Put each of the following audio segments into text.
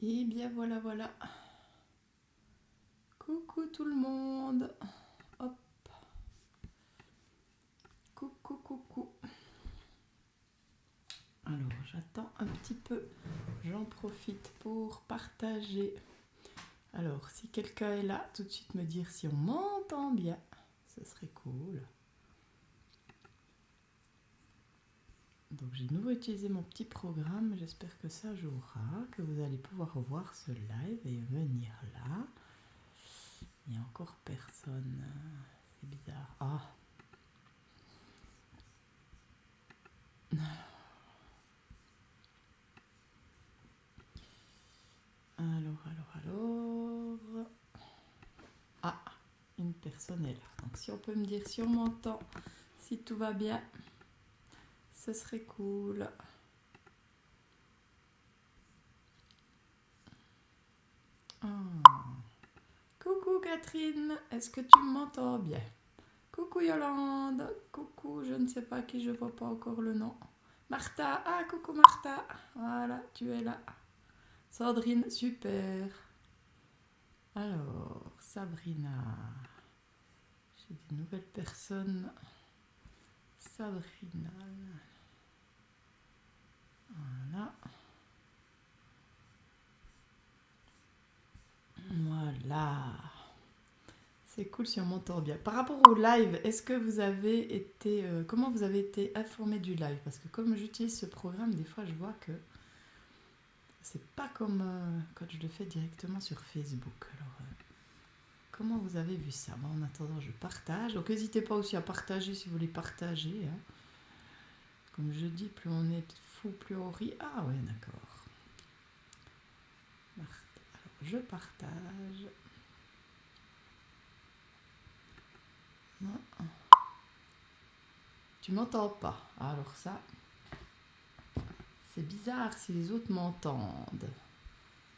Et bien voilà, voilà. Coucou tout le monde. Hop. Coucou, coucou. Alors, j'attends un petit peu. J'en profite pour partager. Alors, si quelqu'un est là, tout de suite me dire si on m'entend bien. Ce serait cool. Donc, j'ai de nouveau utilisé mon petit programme. J'espère que ça jouera, que vous allez pouvoir voir ce live et venir là. Il n'y a encore personne. C'est bizarre. Ah. Alors. Ah, une personne est là. Donc si on peut me dire si on m'entend, si tout va bien, ce serait cool. Ah. Coucou Catherine, est-ce que tu m'entends bien? Coucou Yolande, coucou, je ne sais pas qui, je vois pas encore le nom. Martha, ah coucou Martha, voilà, tu es là. Sandrine, super. Alors, Sabrina, j'ai des nouvelles personnes. Sabrina, voilà. Voilà. C'est cool si on m'entend bien. Par rapport au live, est-ce que vous avez été... comment vous avez été informé du live? Parce que comme j'utilise ce programme, des fois je vois que c'est pas comme quand je le fais directement sur Facebook. Alors, comment vous avez vu ça? Bon, en attendant, je partage. Donc n'hésitez pas aussi à partager si vous voulez partager. Hein. Comme je dis, plus on est fou, plus on rit. Ah ouais, d'accord. Alors, je partage. Non. Tu m'entends pas. Alors ça, c'est bizarre si les autres m'entendent.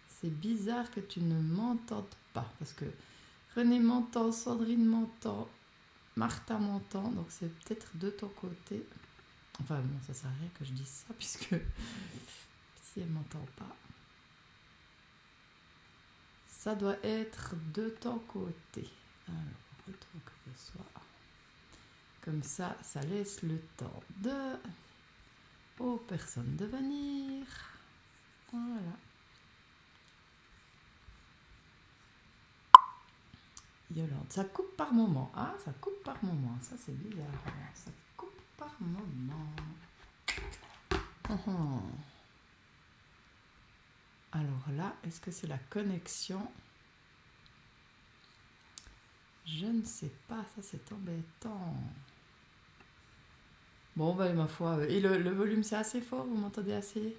C'est bizarre que tu ne m'entendes pas. Parce que René m'entend, Sandrine m'entend, Martha m'entend. Donc c'est peut-être de ton côté. Enfin bon, ça sert à rien que je dise ça puisque si elle m'entend pas, ça doit être de ton côté. Alors, retour que ce soit. Comme ça, ça laisse le temps aux personnes de venir. Voilà. Yolande, ça coupe par moment. Ah, ça coupe par moment. Ça, c'est bizarre. Ça coupe par moment. Alors là, est-ce que c'est la connexion? Je ne sais pas. Ça, c'est embêtant. Bon, ben, ma foi. Et le volume, c'est assez fort? Vous m'entendez assez?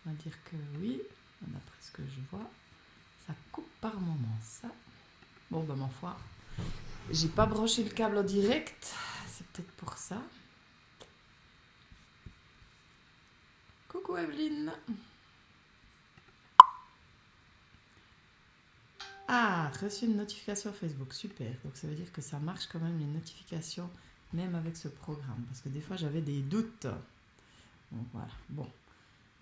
On va dire que oui. D'après ce que je vois, ça coupe par moment. Ça. Bon, ben, ma foi. J'ai pas branché le câble en direct. C'est peut-être pour ça. Coucou Evelyne. Ah, reçu une notification Facebook, super. Donc ça veut dire que ça marche quand même les notifications, même avec ce programme. Parce que des fois j'avais des doutes. Donc voilà, bon.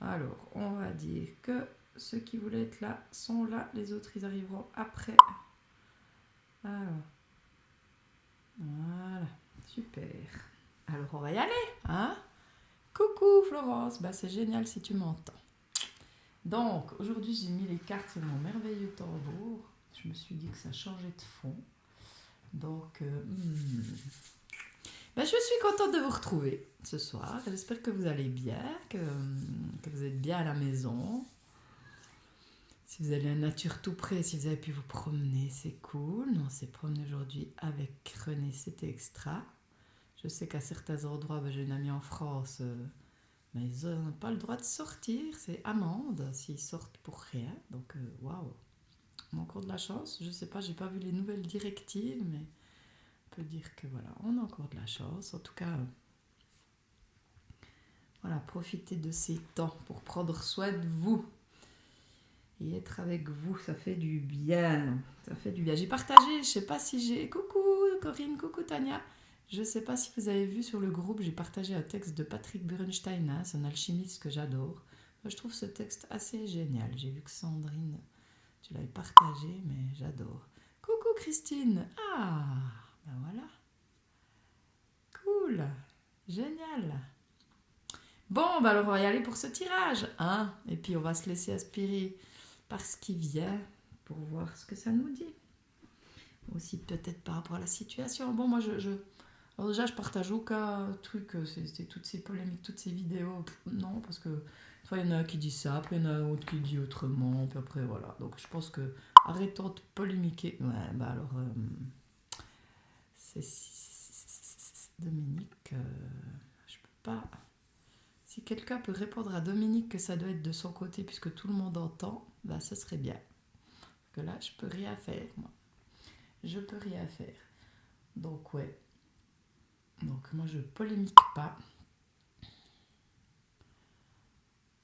Alors, on va dire que ceux qui voulaient être là sont là. Les autres, ils arriveront après. Alors, voilà, super. Alors on va y aller, hein? Coucou Florence, bah c'est génial si tu m'entends. Donc, aujourd'hui j'ai mis les cartes sur mon merveilleux tambour. Je me suis dit que ça changeait de fond. Donc, ben, je suis contente de vous retrouver ce soir. J'espère que vous allez bien, que vous êtes bien à la maison. Si vous avez la nature tout près, si vous avez pu vous promener, c'est cool. On s'est promené aujourd'hui avec René, c'était extra. Je sais qu'à certains endroits, ben, j'ai une amie en France, mais ils n'ont pas le droit de sortir. C'est amende s'ils sortent pour rien. Donc, waouh, on a encore de la chance. Je sais pas, j'ai pas vu les nouvelles directives, mais on peut dire que voilà, on a encore de la chance. En tout cas, voilà, profitez de ces temps pour prendre soin de vous et être avec vous, ça fait du bien. Ça fait du bien. J'ai partagé, je sais pas si j'ai... Coucou Corinne, coucou Tania. Je sais pas si vous avez vu sur le groupe, j'ai partagé un texte de Patrick Bernstein, hein, c'est un alchimiste que j'adore. Moi, je trouve ce texte assez génial. J'ai vu que Sandrine, tu l'avais partagé, mais j'adore. Coucou Christine. Ah, ben voilà. Cool. Génial. Bon, bah alors on va y aller pour ce tirage, hein. Et puis on va se laisser aspirer par ce qui vient pour voir ce que ça nous dit. Aussi peut-être par rapport à la situation. Bon, moi alors déjà je partage aucun truc, c'est toutes ces polémiques, toutes ces vidéos. Non, parce que soit il y en a un qui dit ça, après il y en a un autre qui dit autrement, puis après voilà. Donc je pense que arrêtons de polémiquer. Ouais, bah alors c'est Dominique, je peux pas. Si quelqu'un peut répondre à Dominique que ça doit être de son côté puisque tout le monde entend, bah ce serait bien. Parce que là, je peux rien faire, moi. Je peux rien faire. Donc ouais. Donc moi, je polémique pas.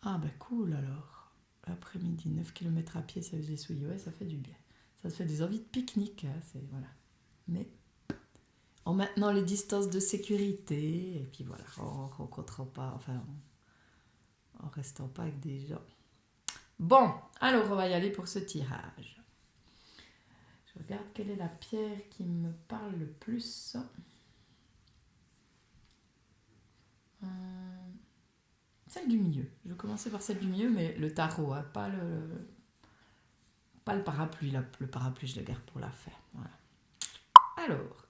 Ah bah cool alors. Après-midi, 9 km à pied, ça faisait souiller. Ouais, ça fait du bien. Ça se fait des envies de pique-nique, hein, c'est voilà. Mais en maintenant les distances de sécurité, et puis voilà, en rencontrant pas, enfin, en restant pas avec des gens. Bon, alors on va y aller pour ce tirage. Je regarde quelle est la pierre qui me parle le plus. Celle du milieu. Je vais commencer par celle du milieu, mais le tarot, hein, pas le parapluie. Le parapluie, je le garde pour la fin. Voilà. Alors,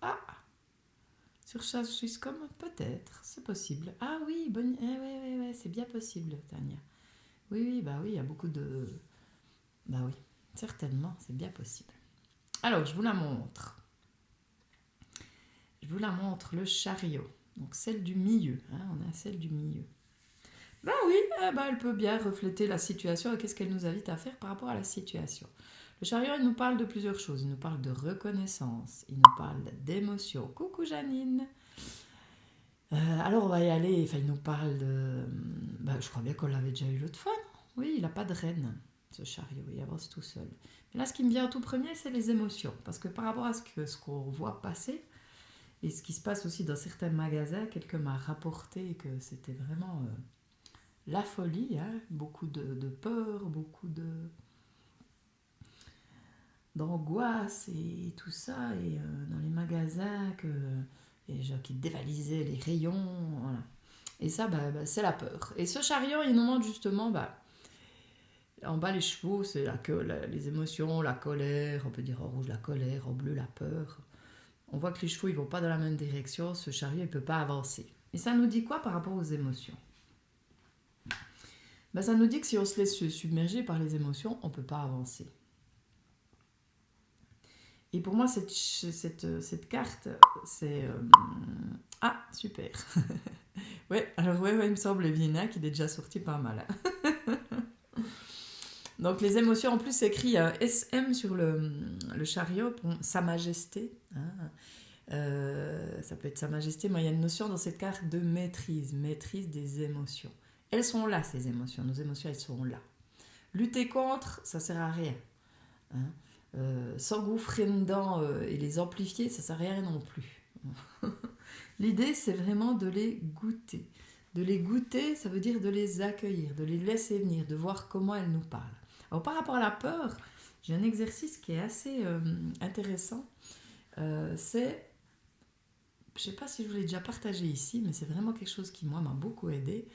sur chasse Swisscom, peut-être, c'est possible. Ah oui, bonne, ouais, c'est bien possible, Tania. Oui, bah oui, il y a beaucoup de... Bah oui, certainement, c'est bien possible. Alors, je vous la montre. Je vous la montre, le chariot. Donc, celle du milieu. Hein, on a celle du milieu. Ben oui, elle peut bien refléter la situation et qu'est-ce qu'elle nous invite à faire par rapport à la situation. Le chariot, il nous parle de plusieurs choses. Il nous parle de reconnaissance, il nous parle d'émotion. Coucou Janine. Alors on va y aller. Enfin, il nous parle de... je crois bien qu'on l'avait déjà eu l'autre fois, non? Oui, il n'a pas de reine, ce chariot. Il avance tout seul. Mais là, ce qui me vient tout premier, c'est les émotions. Parce que par rapport à ce qu'on voit passer, et ce qui se passe aussi dans certains magasins, quelqu'un m'a rapporté que c'était vraiment... la folie, hein, beaucoup de peur, beaucoup d'angoisse et tout ça, et dans les magasins, les gens qui dévalisaient les rayons, voilà. Et ça, c'est la peur. Et ce chariot, il nous montre justement, en bas les chevaux, c'est les émotions, la colère, on peut dire en rouge la colère, en bleu la peur. On voit que les chevaux, ils vont pas dans la même direction, ce chariot, il peut pas avancer. Et ça nous dit quoi par rapport aux émotions? Ça nous dit que si on se laisse submerger par les émotions, on ne peut pas avancer. Et pour moi, cette carte, c'est... Ah, super. Ouais, alors ouais, il me semble, Evina, qu'il est déjà sorti pas mal. Donc les émotions, en plus, c'est écrit SM sur le chariot, pour Sa Majesté. Hein. Ça peut être Sa Majesté, mais il y a une notion dans cette carte de maîtrise des émotions. Elles sont là, ces émotions. Nos émotions, elles sont là. Lutter contre, ça sert à rien. Hein. S'engouffrer dedans et les amplifier, ça sert à rien non plus. L'idée, c'est vraiment de les goûter. De les goûter, ça veut dire de les accueillir, de les laisser venir, de voir comment elles nous parlent. Alors, par rapport à la peur, j'ai un exercice qui est assez intéressant. C'est... Je ne sais pas si je vous l'ai déjà partagé ici, mais c'est vraiment quelque chose qui, moi, m'a beaucoup aidé.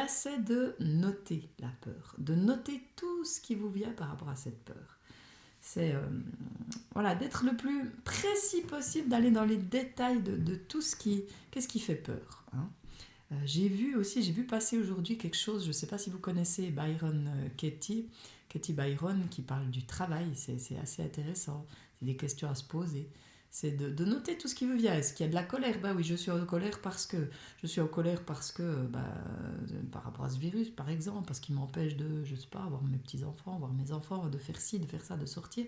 C'est de noter la peur, de noter tout ce qui vous vient par rapport à cette peur. C'est d'être le plus précis possible, d'aller dans les détails de tout qu'est-ce qui fait peur. Hein. J'ai vu passer aujourd'hui quelque chose, je ne sais pas si vous connaissez Byron Katie Byron, qui parle du travail, c'est assez intéressant, c'est des questions à se poser. C'est de noter tout ce qui vous vient. Est-ce qu'il y a de la colère? Oui, je suis en colère parce que par rapport à ce virus, par exemple, parce qu'il m'empêche de, je sais pas, voir mes petits-enfants, voir mes enfants, de faire ci, de faire ça, de sortir.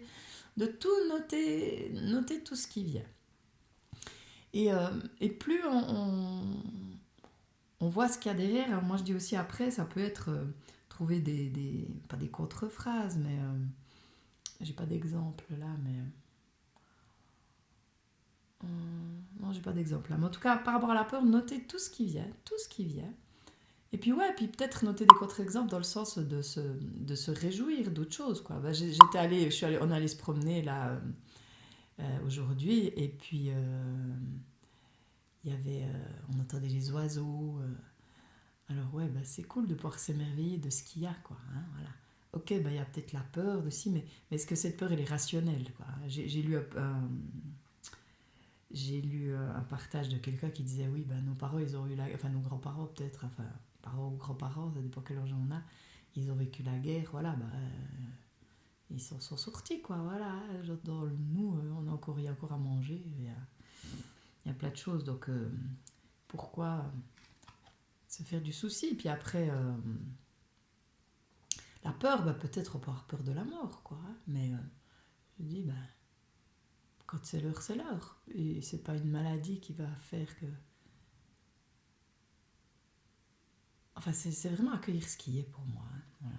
De tout noter tout ce qui vient. Et plus on voit ce qu'il y a derrière, alors moi je dis aussi après, ça peut être trouver pas des contre-phrases, mais j'ai pas d'exemple là, mais... non, j'ai pas d'exemple là. Mais en tout cas, par rapport à la peur, notez tout ce qui vient. Et puis ouais, puis peut-être noter des contre-exemples dans le sens de se réjouir d'autres choses, quoi. Ben, on est allé se promener là aujourd'hui, et puis il y avait, on entendait les oiseaux. Alors ouais, ben, c'est cool de pouvoir s'émerveiller de ce qu'il y a, quoi. Hein, voilà. Ok, ben, il y a peut-être la peur aussi, mais est-ce que cette peur, elle est rationnelle, quoi? J'ai lu un partage de quelqu'un qui disait oui, ben, nos parents, ils ont eu la... Enfin, nos grands-parents peut-être, enfin, parents ou grands-parents, ça dépend quel âge on a, ils ont vécu la guerre, voilà, ben, ils s'en sont sortis, quoi, voilà. Dans nous, on a encore, il y a encore à manger, il y a plein de choses, donc pourquoi se faire du souci? Puis après, la peur, ben, peut-être on peut avoir peur de la mort, quoi, hein, mais je dis, ben, quand c'est l'heure, c'est l'heure. Et c'est pas une maladie qui va faire que... Enfin, c'est vraiment accueillir ce qui est pour moi. Hein. Voilà.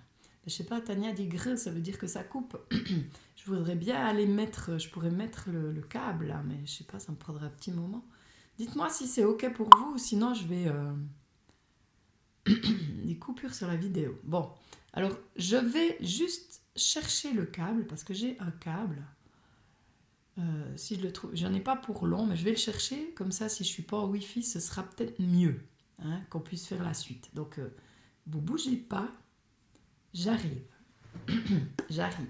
Je sais pas, Tania dit greu, ça veut dire que ça coupe. Je voudrais bien aller mettre, je pourrais mettre le câble là, mais je sais pas, ça me prendrait un petit moment. Dites-moi si c'est ok pour vous, sinon je vais... des coupures sur la vidéo. Bon, alors je vais juste chercher le câble, parce que j'ai un câble. Si je le trouve, j'en ai pas pour long, mais je vais le chercher, comme ça si je suis pas en wifi, ce sera peut-être mieux, hein, qu'on puisse faire la suite. Donc vous bougez pas, j'arrive. J'arrive.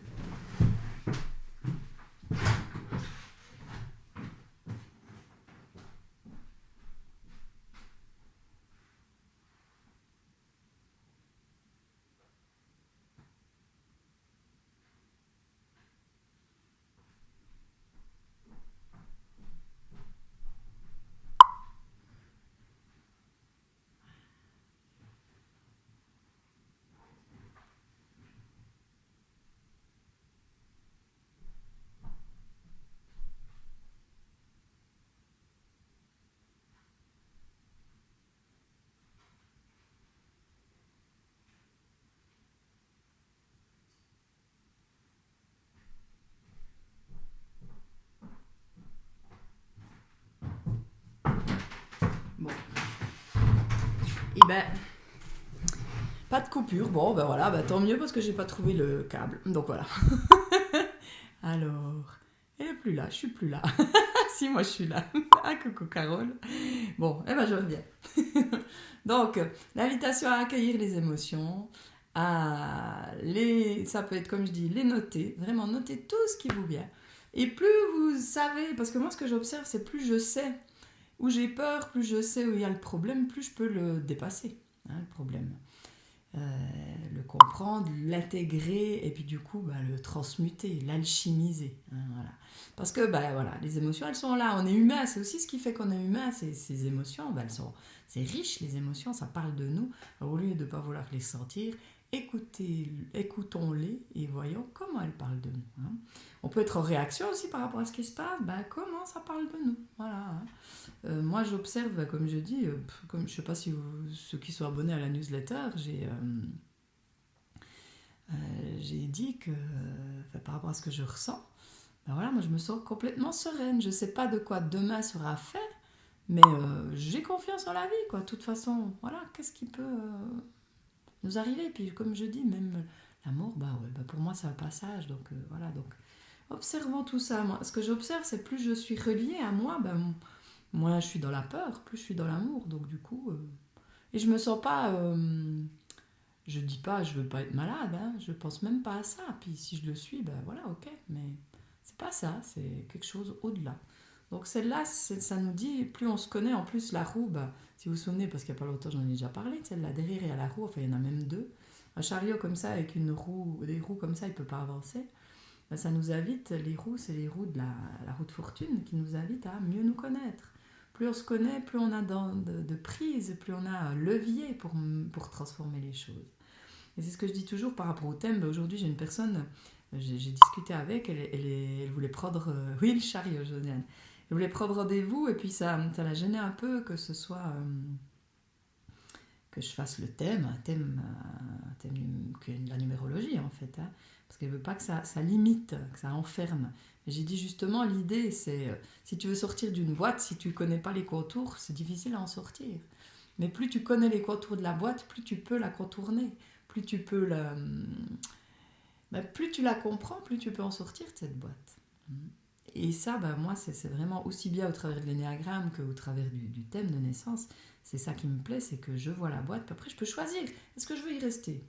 Bon. Et ben, pas de coupure. Bon, ben voilà, ben, tant mieux parce que j'ai pas trouvé le câble. Donc voilà. Alors, elle est plus là, je suis plus là. Si, moi je suis là. Ah, coucou Carole. Bon, eh ben je reviens. Donc, l'invitation à accueillir les émotions, ça peut être comme je dis, les noter, vraiment noter tout ce qui vous vient. Et plus vous savez, parce que moi ce que j'observe, c'est plus je sais où j'ai peur, plus je sais où il y a le problème, plus je peux le dépasser, hein, le problème. Le comprendre, l'intégrer et puis du coup bah, le transmuter, l'alchimiser. Hein, voilà. Parce que bah, voilà, les émotions elles sont là, on est humain, c'est aussi ce qui fait qu'on est humain, ces émotions, bah, c'est riche les émotions, ça parle de nous. Alors, au lieu de ne pas vouloir les sentir, écoutons-les et voyons comment elles parlent de nous. Hein. On peut être en réaction aussi par rapport à ce qui se passe, bah, comment ça parle de nous. Voilà. Hein. Moi j'observe, comme je dis, comme, je ne sais pas si ceux qui sont abonnés à la newsletter, j'ai dit que par rapport à ce que je ressens, ben voilà, moi je me sens complètement sereine. Je ne sais pas de quoi demain sera fait, mais j'ai confiance en la vie, quoi. De toute façon, voilà, qu'est-ce qui peut nous arriver? Et puis comme je dis, même l'amour, bah ouais, bah pour moi c'est un passage, donc voilà. Donc observons tout ça. Moi, ce que j'observe, c'est plus je suis reliée à moi, ben moins je suis dans la peur, plus je suis dans l'amour. Donc du coup, et je me sens pas, je dis pas, je veux pas être malade, hein, je pense même pas à ça. Puis si je le suis, ben voilà, ok, mais c'est pas ça, c'est quelque chose au-delà. Donc celle-là, ça nous dit, plus on se connaît, en plus la roue, bah, si vous vous souvenez, parce qu'il n'y a pas longtemps j'en ai déjà parlé, celle-là derrière il y a la roue, enfin il y en a même deux. Un chariot comme ça avec une roue, des roues comme ça, il ne peut pas avancer. Ben, ça nous invite, les roues, c'est les roues de la roue de fortune qui nous invitent à mieux nous connaître. Plus on se connaît, plus on a de prise, plus on a un levier pour transformer les choses. Et c'est ce que je dis toujours par rapport au thème. Aujourd'hui, j'ai une personne, j'ai discuté avec, elle voulait prendre, oui, le chariot, Josiane. Elle voulait prendre rendez-vous et puis ça la gênait un peu que ce soit, que je fasse le thème, un thème qui est de la numérologie en fait. Hein, parce qu'elle ne veut pas que ça limite, que ça enferme. Et j'ai dit justement, l'idée c'est, si tu veux sortir d'une boîte, si tu ne connais pas les contours, c'est difficile à en sortir. Mais plus tu connais les contours de la boîte, plus tu peux la contourner. Plus tu peux plus tu la comprends, plus tu peux en sortir de cette boîte. Et ça, moi, c'est vraiment aussi bien au travers de l'énéagramme qu'au travers du thème de naissance. C'est ça qui me plaît, c'est que je vois la boîte, puis après je peux choisir. Est-ce que je veux y rester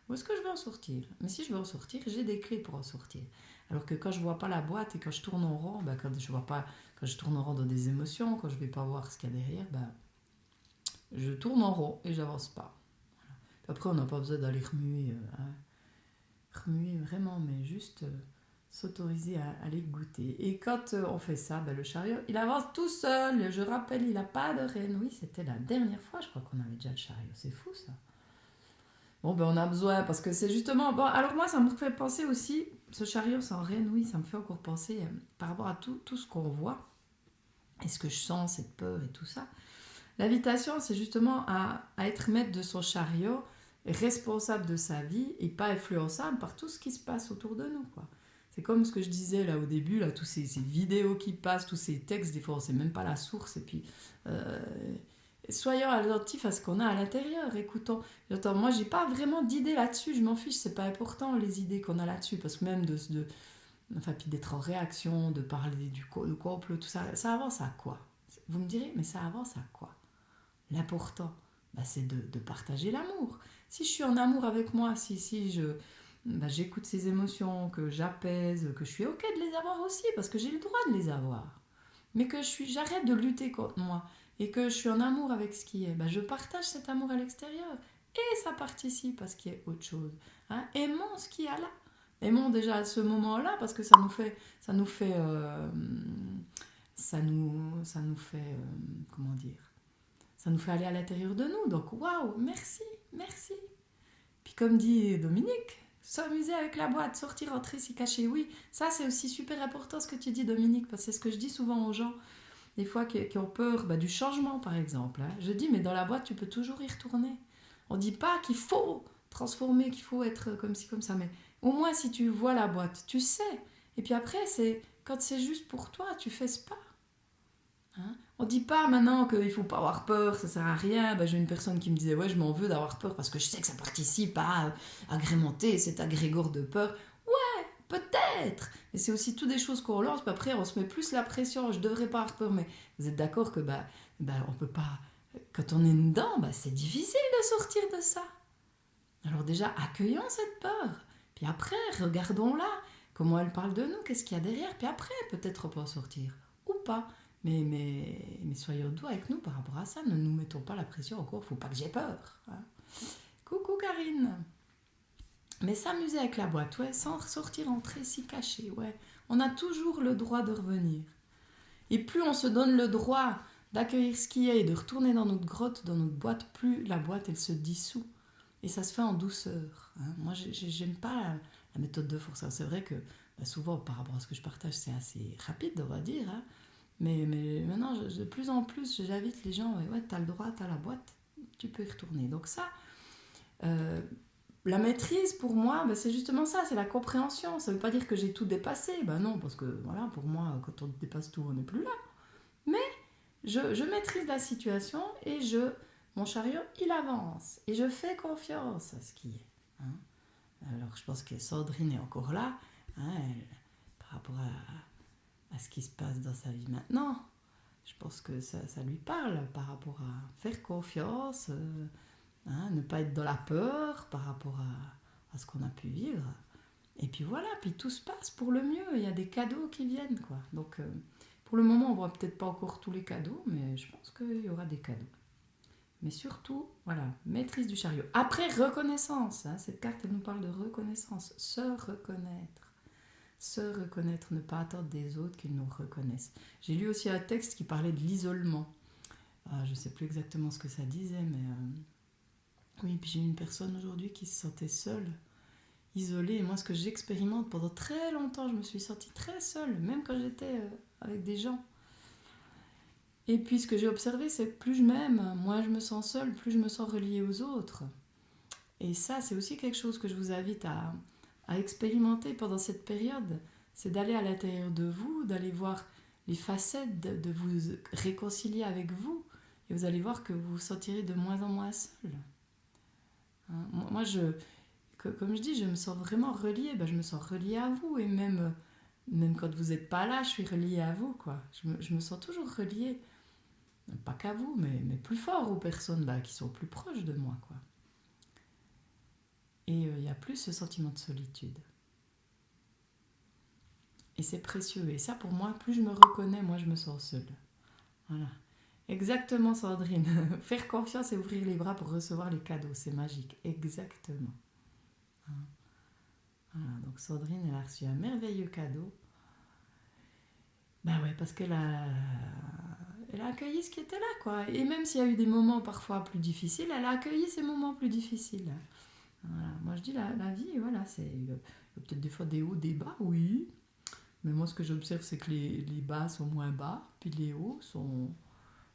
ou est-ce que je veux en sortir? Mais si je veux en sortir, j'ai des clés pour en sortir. Alors que quand je vois pas la boîte et quand je tourne en rond, quand je tourne en rond dans des émotions, quand je vais pas voir ce qu'il y a derrière, je tourne en rond et j'avance pas. Puis après, on n'a pas besoin d'aller remuer, remuer vraiment, mais juste s'autoriser à aller goûter. Et quand on fait ça, le chariot, il avance tout seul. Je rappelle, il n'a pas de rêne. Oui, c'était la dernière fois, je crois qu'on avait déjà le chariot. C'est fou, ça. Bon, on a besoin, parce que c'est justement... Bon, alors moi, ça me fait penser aussi, ce chariot sans rêne, oui, ça me fait encore penser par rapport à tout ce qu'on voit, et ce que je sens, cette peur et tout ça. L'invitation, c'est justement à être maître de son chariot, responsable de sa vie, et pas influençable par tout ce qui se passe autour de nous, quoi. C'est comme ce que je disais là au début, là, tous ces vidéos qui passent, tous ces textes, des fois on ne sait même pas la source, et puis... soyons attentifs à ce qu'on a à l'intérieur, écoutons. Moi, j'ai pas vraiment d'idées là-dessus, je m'en fiche, c'est pas important les idées qu'on a là-dessus, parce que même puis d'être en réaction, de parler du couple, tout ça, ça avance à quoi? Vous me direz, mais ça avance à quoi? L'important, c'est de partager l'amour. Si je suis en amour avec moi, si j'écoute ces émotions, que j'apaise, que je suis ok de les avoir aussi, parce que j'ai le droit de les avoir, mais que j'arrête de lutter contre moi, et que je suis en amour avec ce qui est, je partage cet amour à l'extérieur. Et ça participe à ce qui est autre chose. Aimons ce qu'il y a là. Aimons déjà à ce moment-là, parce que ça nous fait comment dire, ça nous fait aller à l'intérieur de nous. Donc, waouh, merci. Puis comme dit Dominique, s'amuser avec la boîte, sortir, rentrer, s'y cacher, oui. Ça, c'est aussi super important ce que tu dis, Dominique, parce que c'est ce que je dis souvent aux gens. Des fois qui ont peur du changement, par exemple. Je dis, mais dans la boîte, tu peux toujours y retourner. On ne dit pas qu'il faut transformer, qu'il faut être comme ci, comme ça, mais au moins, si tu vois la boîte, tu sais. Et puis après, quand c'est juste pour toi, tu fais ce pas. On ne dit pas maintenant qu'il ne faut pas avoir peur, ça ne sert à rien. J'ai une personne qui me disait, ouais, je m'en veux d'avoir peur parce que je sais que ça participe à agrémenter cet agrégore de peur. Ouais, peut-être. Mais c'est aussi toutes des choses qu'on lance, puis après on se met plus la pression, je devrais pas avoir peur, mais vous êtes d'accord que on peut pas, quand on est dedans, c'est difficile de sortir de ça. Alors déjà, accueillons cette peur, puis après, regardons-la, comment elle parle de nous, qu'est-ce qu'il y a derrière, puis après, peut-être on peut en sortir, ou pas. Mais soyons doux avec nous par rapport à ça, ne nous mettons pas la pression encore, faut pas que j'ai peur. Coucou Karine. Mais s'amuser avec la boîte, ouais, sans sortir, entrer, s'y cacher, ouais. On a toujours le droit de revenir. Et plus on se donne le droit d'accueillir ce qui est et de retourner dans notre grotte, dans notre boîte, plus la boîte, elle se dissout. Et ça se fait en douceur. Moi, j'aime pas la méthode de force. C'est vrai que souvent, par rapport à ce que je partage, c'est assez rapide, on va dire. Mais maintenant, de plus en plus, j'invite les gens, ouais, t'as le droit, t'as la boîte, tu peux y retourner. Donc ça... la maîtrise, pour moi, c'est justement ça, c'est la compréhension. Ça ne veut pas dire que j'ai tout dépassé. Non, parce que voilà, pour moi, quand on dépasse tout, on n'est plus là. Mais je maîtrise la situation et mon chariot, il avance. Et je fais confiance à ce qui est. Alors, je pense que Sandrine est encore là, par rapport à ce qui se passe dans sa vie maintenant. Je pense que ça lui parle par rapport à faire confiance, ne pas être dans la peur par rapport à ce qu'on a pu vivre. Et puis voilà, puis tout se passe pour le mieux. Il y a des cadeaux qui viennent, quoi. Donc, pour le moment, on ne voit peut-être pas encore tous les cadeaux, mais je pense qu'il y aura des cadeaux. Mais surtout, voilà, maîtrise du chariot. Après, reconnaissance. Cette carte, elle nous parle de reconnaissance. Se reconnaître. Se reconnaître, ne pas attendre des autres qu'ils nous reconnaissent. J'ai lu aussi un texte qui parlait de l'isolement. Je ne sais plus exactement ce que ça disait, mais... Oui, puis j'ai une personne aujourd'hui qui se sentait seule, isolée. Et moi, ce que j'expérimente, pendant très longtemps, je me suis sentie très seule, même quand j'étais avec des gens. Et puis, ce que j'ai observé, c'est que plus je m'aime, moins je me sens seule, plus je me sens reliée aux autres. Et ça, c'est aussi quelque chose que je vous invite à expérimenter pendant cette période. C'est d'aller à l'intérieur de vous, d'aller voir les facettes, de vous réconcilier avec vous. et vous allez voir que vous vous sentirez de moins en moins seul. Hein, moi, comme je dis, je me sens vraiment reliée. Je me sens reliée à vous. Et même quand vous n'êtes pas là, je suis reliée à vous, quoi. Je me sens toujours reliée. Pas qu'à vous, mais plus fort aux personnes qui sont plus proches de moi, quoi. Et il n'y a plus ce sentiment de solitude. Et c'est précieux. Et ça, pour moi, plus je me reconnais, moi, je me sens seule. Voilà. Exactement, Sandrine. Faire confiance et ouvrir les bras pour recevoir les cadeaux, c'est magique. Exactement. Voilà, donc Sandrine, elle a reçu un merveilleux cadeau. Ouais, parce qu'elle elle a accueilli ce qui était là, quoi. Et même s'il y a eu des moments parfois plus difficiles, elle a accueilli ces moments plus difficiles. Voilà. Moi, je dis, la vie, voilà, il y a peut-être des fois des hauts, des bas, oui. Mais moi, ce que j'observe, c'est que les bas sont moins bas, puis les hauts sont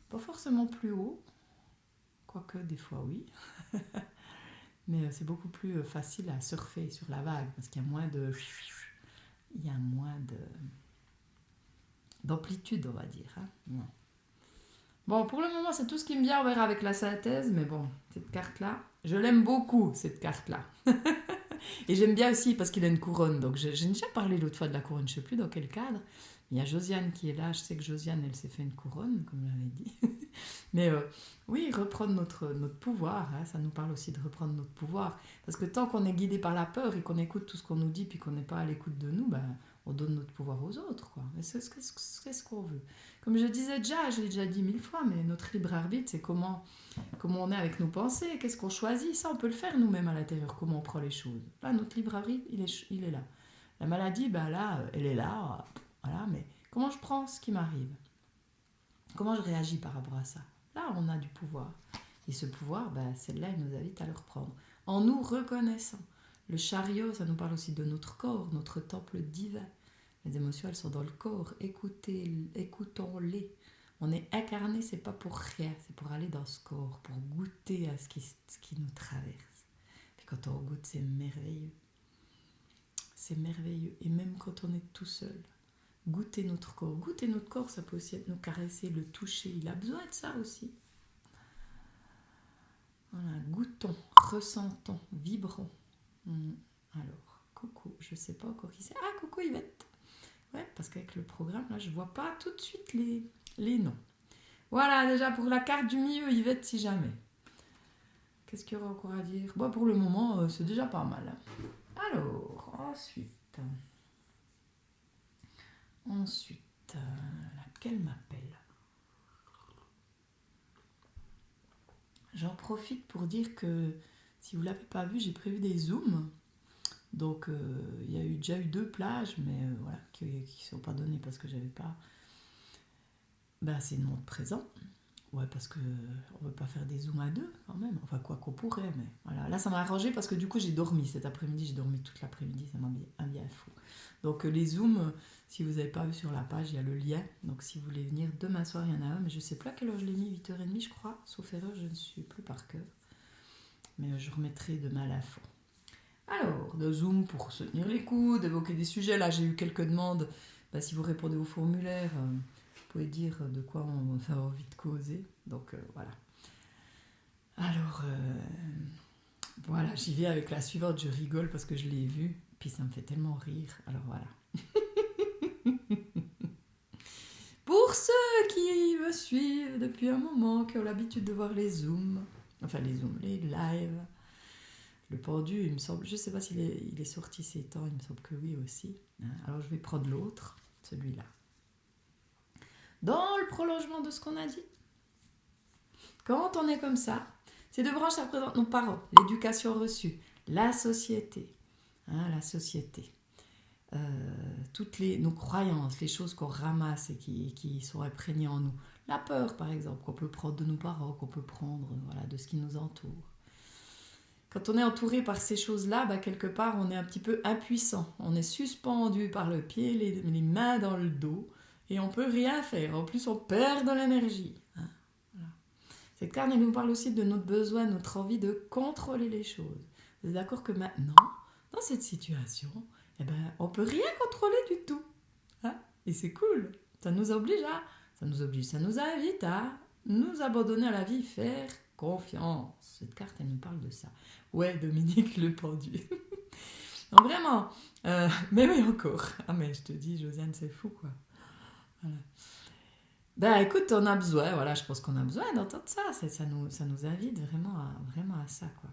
pas forcément plus hauts. Quoique, des fois, oui. Mais c'est beaucoup plus facile à surfer sur la vague, parce qu'il y a moins de... Il y a moins d'amplitude, on va dire. Hein. Ouais. Bon, pour le moment, c'est tout ce qui me vient. On verra avec la synthèse. Mais bon, cette carte-là, je l'aime beaucoup, cette carte-là. Et j'aime bien aussi parce qu'il a une couronne. Donc, j'ai déjà parlé l'autre fois de la couronne. Je ne sais plus dans quel cadre. Il y a Josiane qui est là. Je sais que Josiane, elle s'est fait une couronne, comme j'avais dit. Mais oui, reprendre notre pouvoir. Hein, ça nous parle aussi de reprendre notre pouvoir. Parce que tant qu'on est guidé par la peur et qu'on écoute tout ce qu'on nous dit, puis qu'on n'est pas à l'écoute de nous, on donne notre pouvoir aux autres, quoi. Et c'est ce qu'on veut. Comme je disais déjà, je l'ai déjà dit 1000 fois, mais notre libre arbitre, c'est comment on est avec nos pensées, qu'est-ce qu'on choisit. Ça, on peut le faire nous-mêmes à l'intérieur, comment on prend les choses. Là, notre libre arbitre, il est là. La maladie, là, elle est là, voilà, mais comment je prends ce qui m'arrive? Comment je réagis par rapport à ça? Là, on a du pouvoir. Et ce pouvoir, celle-là, il nous invite à le reprendre. En nous reconnaissant. Le chariot, ça nous parle aussi de notre corps, notre temple divin. Les émotions, elles sont dans le corps. Écoutons-les. On est incarné, c'est pas pour rien, c'est pour aller dans ce corps, pour goûter à ce qui nous traverse. Puis quand on goûte, c'est merveilleux. C'est merveilleux. Et même quand on est tout seul, goûter notre corps. Goûter notre corps, ça peut aussi être nous caresser, le toucher. Il a besoin de ça aussi. Voilà, goûtons, ressentons, vibrons. Alors, coucou, je sais pas encore qui c'est. Ah, coucou Yvette. Ouais, parce qu'avec le programme, là, je vois pas tout de suite les noms. Voilà, déjà pour la carte du milieu, Yvette, si jamais. Qu'est-ce qu'il y aura encore à dire? Pour le moment, c'est déjà pas mal. Alors, ensuite, laquelle m'appelle? J'en profite pour dire que, si vous ne l'avez pas vu, j'ai prévu des zooms. Donc, il y a déjà eu 2 plages, mais voilà, qui ne sont pas données parce que j'avais pas assez de monde présent. Ouais, parce qu'on ne veut pas faire des zooms à 2 quand même. Enfin, quoi qu'on pourrait, mais voilà. Là, ça m'a arrangé parce que du coup, j'ai dormi cet après-midi. J'ai dormi toute l'après-midi, ça m'a bien fou. Donc, les zooms, si vous n'avez pas vu sur la page, il y a le lien. Donc, si vous voulez venir demain soir, il y en a un, mais je ne sais plus à quelle heure je l'ai mis, 8h30, je crois. Sauf erreur, je ne suis plus par cœur. Mais je remettrai demain à la fin. Alors, le Zoom pour se tenir les coudes, évoquer des sujets. Là, j'ai eu quelques demandes. Si vous répondez au formulaire, vous pouvez dire de quoi on a envie de causer. Donc, voilà. Alors, voilà, j'y vais avec la suivante. Je rigole parce que je l'ai vue. Puis ça me fait tellement rire. Alors, voilà. Pour ceux qui me suivent depuis un moment, qui ont l'habitude de voir les Zooms, les lives, le pendu, il me semble, je ne sais pas s'il est sorti ces temps, il me semble que oui aussi. Alors je vais prendre l'autre, celui-là. Dans le prolongement de ce qu'on a dit, quand on est comme ça, ces 2 branches, ça représente nos parents, l'éducation reçue, la société. Toutes nos croyances, les choses qu'on ramasse et qui sont imprégnées en nous. La peur, par exemple, qu'on peut prendre de nos parents, qu'on peut prendre de ce qui nous entoure. Quand on est entouré par ces choses-là, quelque part, on est un petit peu impuissant. On est suspendu par le pied, les mains dans le dos, et on ne peut rien faire. En plus, on perd de l'énergie. Voilà. Cette carte, elle nous parle aussi de notre besoin, notre envie de contrôler les choses. Vous êtes d'accord que maintenant, dans cette situation, on ne peut rien contrôler du tout. Et c'est cool. Ça nous invite à nous abandonner à la vie, faire confiance. Cette carte, elle nous parle de ça. Ouais, Dominique, le pendu. Non, vraiment. Mais oui, encore. Ah, mais je te dis, Josiane, c'est fou, quoi. Voilà. Ben, écoute, on a besoin, voilà, je pense qu'on a besoin d'entendre ça. Ça nous invite vraiment à ça, quoi.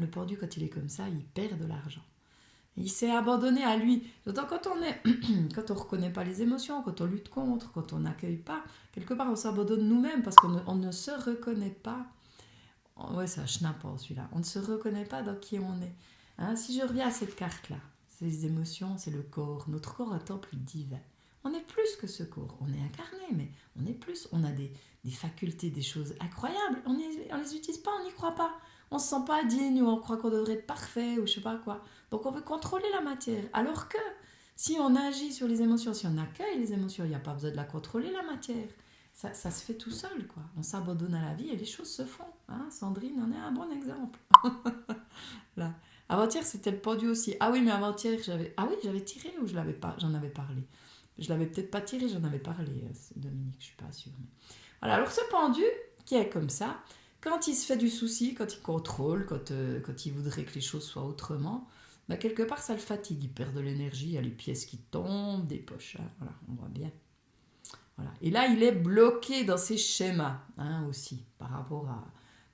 Le pendu, quand il est comme ça, il perd de l'argent. Il s'est abandonné à lui. D'autant quand quand on reconnaît pas les émotions, quand on lutte contre, quand on n'accueille pas, quelque part on s'abandonne nous-mêmes parce qu'on ne se reconnaît pas. Ouais, c'est un schnappant celui-là. On ne se reconnaît pas dans qui on est. Hein, si je reviens à cette carte-là, c'est les émotions, c'est le corps. Notre corps est un temple divin. On est plus que ce corps. On est incarné, mais on est plus. On a des facultés, des choses incroyables. On les utilise pas, on n'y croit pas. On se sent pas digne ou on croit qu'on devrait être parfait ou je sais pas quoi. Donc on veut contrôler la matière. Alors que si on agit sur les émotions, si on accueille les émotions, il n'y a pas besoin de la contrôler la matière. Ça se fait tout seul, quoi. On s'abandonne à la vie et les choses se font. Hein. Sandrine en est un bon exemple. Là. Avant-hier, c'était le pendu aussi. Ah oui, mais avant-hier, j'avais tiré ou j'en avais parlé. Je l'avais peut-être pas tiré, j'en avais parlé, Dominique, je suis pas sûre. Mais... Voilà, alors ce pendu, qui est comme ça, quand il se fait du souci, quand il contrôle, quand il voudrait que les choses soient autrement, bah, quelque part, ça le fatigue. Il perd de l'énergie, il y a les pièces qui tombent des poches. Hein. Voilà, on voit bien. Voilà. Et là, il est bloqué dans ses schémas, hein, aussi, par rapport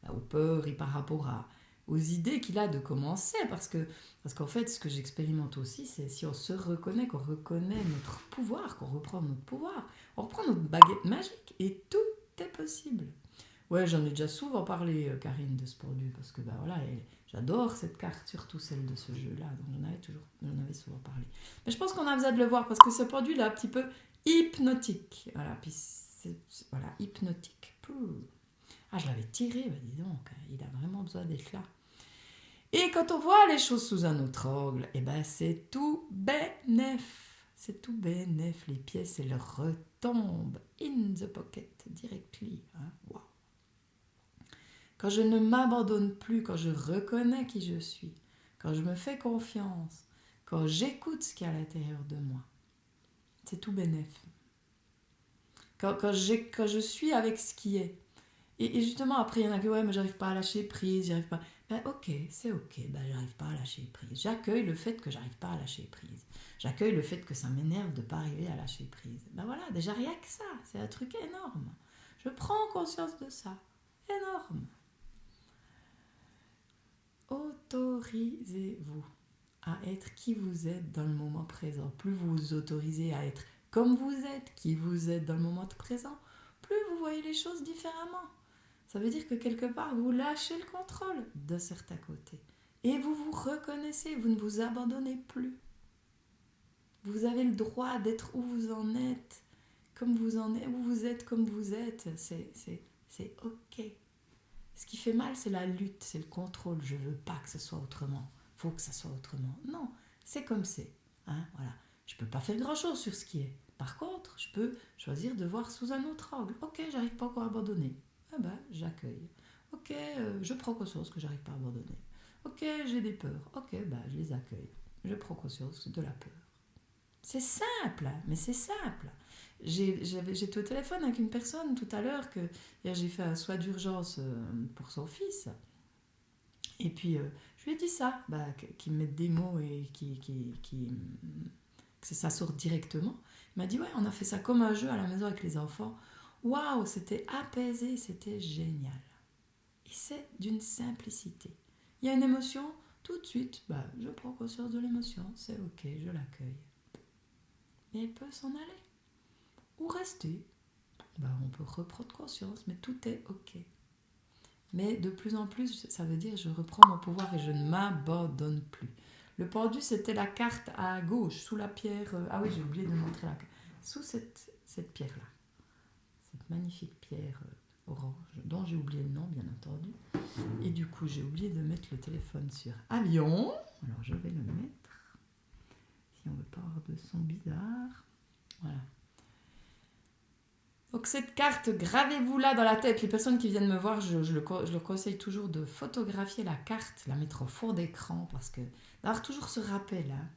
aux peurs et par rapport aux idées qu'il a de commencer. Parce qu'en fait, ce que j'expérimente aussi, c'est si on se reconnaît, qu'on reconnaît notre pouvoir, qu'on reprend notre pouvoir, on reprend notre baguette magique et tout est possible. Ouais, j'en ai déjà souvent parlé, Karine, de ce pendu, parce que voilà, j'adore cette carte, surtout celle de ce jeu-là, donc j'en avais souvent parlé. Mais je pense qu'on a besoin de le voir, parce que ce pendu, il est un petit peu hypnotique. Voilà, puis voilà, hypnotique. Pouh. Ah, je l'avais tiré, bah dis donc, il a vraiment besoin d'être là. Et quand on voit les choses sous un autre angle, eh ben c'est tout bénef. C'est tout bénef. Les pièces, elles retombent in the pocket, directly. Hein? Wow. Quand je ne m'abandonne plus, quand je reconnais qui je suis, quand je me fais confiance, quand j'écoute ce qu'il y a à l'intérieur de moi, c'est tout bénef. Quand je suis avec ce qui est. Et justement, après, il y en a qui, ouais, mais j'arrive pas à lâcher prise, j'arrive pas. Ben, ok, c'est ok, ben, j'arrive pas à lâcher prise. J'accueille le fait que j'arrive pas à lâcher prise. J'accueille le fait que ça m'énerve de pas arriver à lâcher prise. Ben voilà, déjà rien que ça, c'est un truc énorme. Je prends conscience de ça. Énorme. Autorisez-vous à être qui vous êtes dans le moment présent. Plus vous vous autorisez à être comme vous êtes, qui vous êtes dans le moment présent, plus vous voyez les choses différemment. Ça veut dire que quelque part, vous lâchez le contrôle de certains côtés. Et vous vous reconnaissez, vous ne vous abandonnez plus. Vous avez le droit d'être où vous en êtes, comme vous en êtes, où vous êtes comme vous êtes. C'est ok. Ce qui fait mal, c'est la lutte, c'est le contrôle. Je veux pas que ce soit autrement. Faut que ça soit autrement. Non, c'est comme c'est. Hein, voilà. Je peux pas faire grand-chose sur ce qui est. Par contre, je peux choisir de voir sous un autre angle. Ok, j'arrive pas encore à abandonner. Ah ben, j'accueille. Ok, je prends conscience que j'arrive pas à abandonner. Ok, j'ai des peurs. Ok, ben, je les accueille. Je prends conscience de la peur. C'est simple, mais c'est simple. J'étais au téléphone avec une personne tout à l'heure que hier j'ai fait un soin d'urgence pour son fils. Et puis je lui ai dit ça, qu'il me mette des mots et que ça sorte directement. Il m'a dit ouais, on a fait ça comme un jeu à la maison avec les enfants. Waouh, c'était apaisé, c'était génial. Et c'est d'une simplicité. Il y a une émotion, tout de suite, je prends conscience de l'émotion, c'est ok, je l'accueille. Mais elle peut s'en aller. Ou rester. On peut reprendre conscience, mais tout est ok. Mais de plus en plus, ça veut dire je reprends mon pouvoir et je ne m'abandonne plus. Le pendu, c'était la carte à gauche, sous la pierre. Ah oui, j'ai oublié de montrer la carte. Sous cette pierre-là. Cette magnifique pierre orange, dont j'ai oublié le nom, bien entendu. Et du coup, j'ai oublié de mettre le téléphone sur avion. Alors, je vais le mettre. Si on veut pas avoir de son bizarre. Voilà. Donc cette carte, gravez-vous là dans la tête. Les personnes qui viennent me voir, je leur conseille toujours de photographier la carte, la mettre au fond d'écran, parce que d'avoir toujours ce rappel. Hein.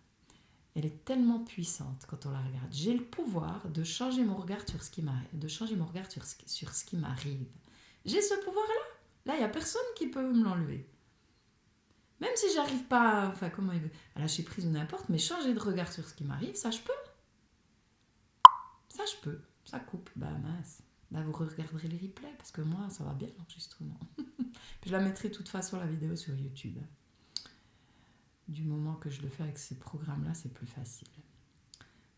elle est tellement puissante quand on la regarde. J'ai le pouvoir de changer mon regard sur ce qui m'arrive, sur ce qui m'arrive. J'ai ce pouvoir-là. Là, il n'y a personne qui peut me l'enlever. Même si j'arrive pas, à lâcher prise ou n'importe, mais changer de regard sur ce qui m'arrive, ça je peux. Ça je peux. Ça coupe. Bah mince. Bah vous regarderez les replays parce que moi, ça va bien l'enregistrement. Puis je la mettrai de toute façon la vidéo sur YouTube. Du moment que je le fais avec ces programmes-là, c'est plus facile.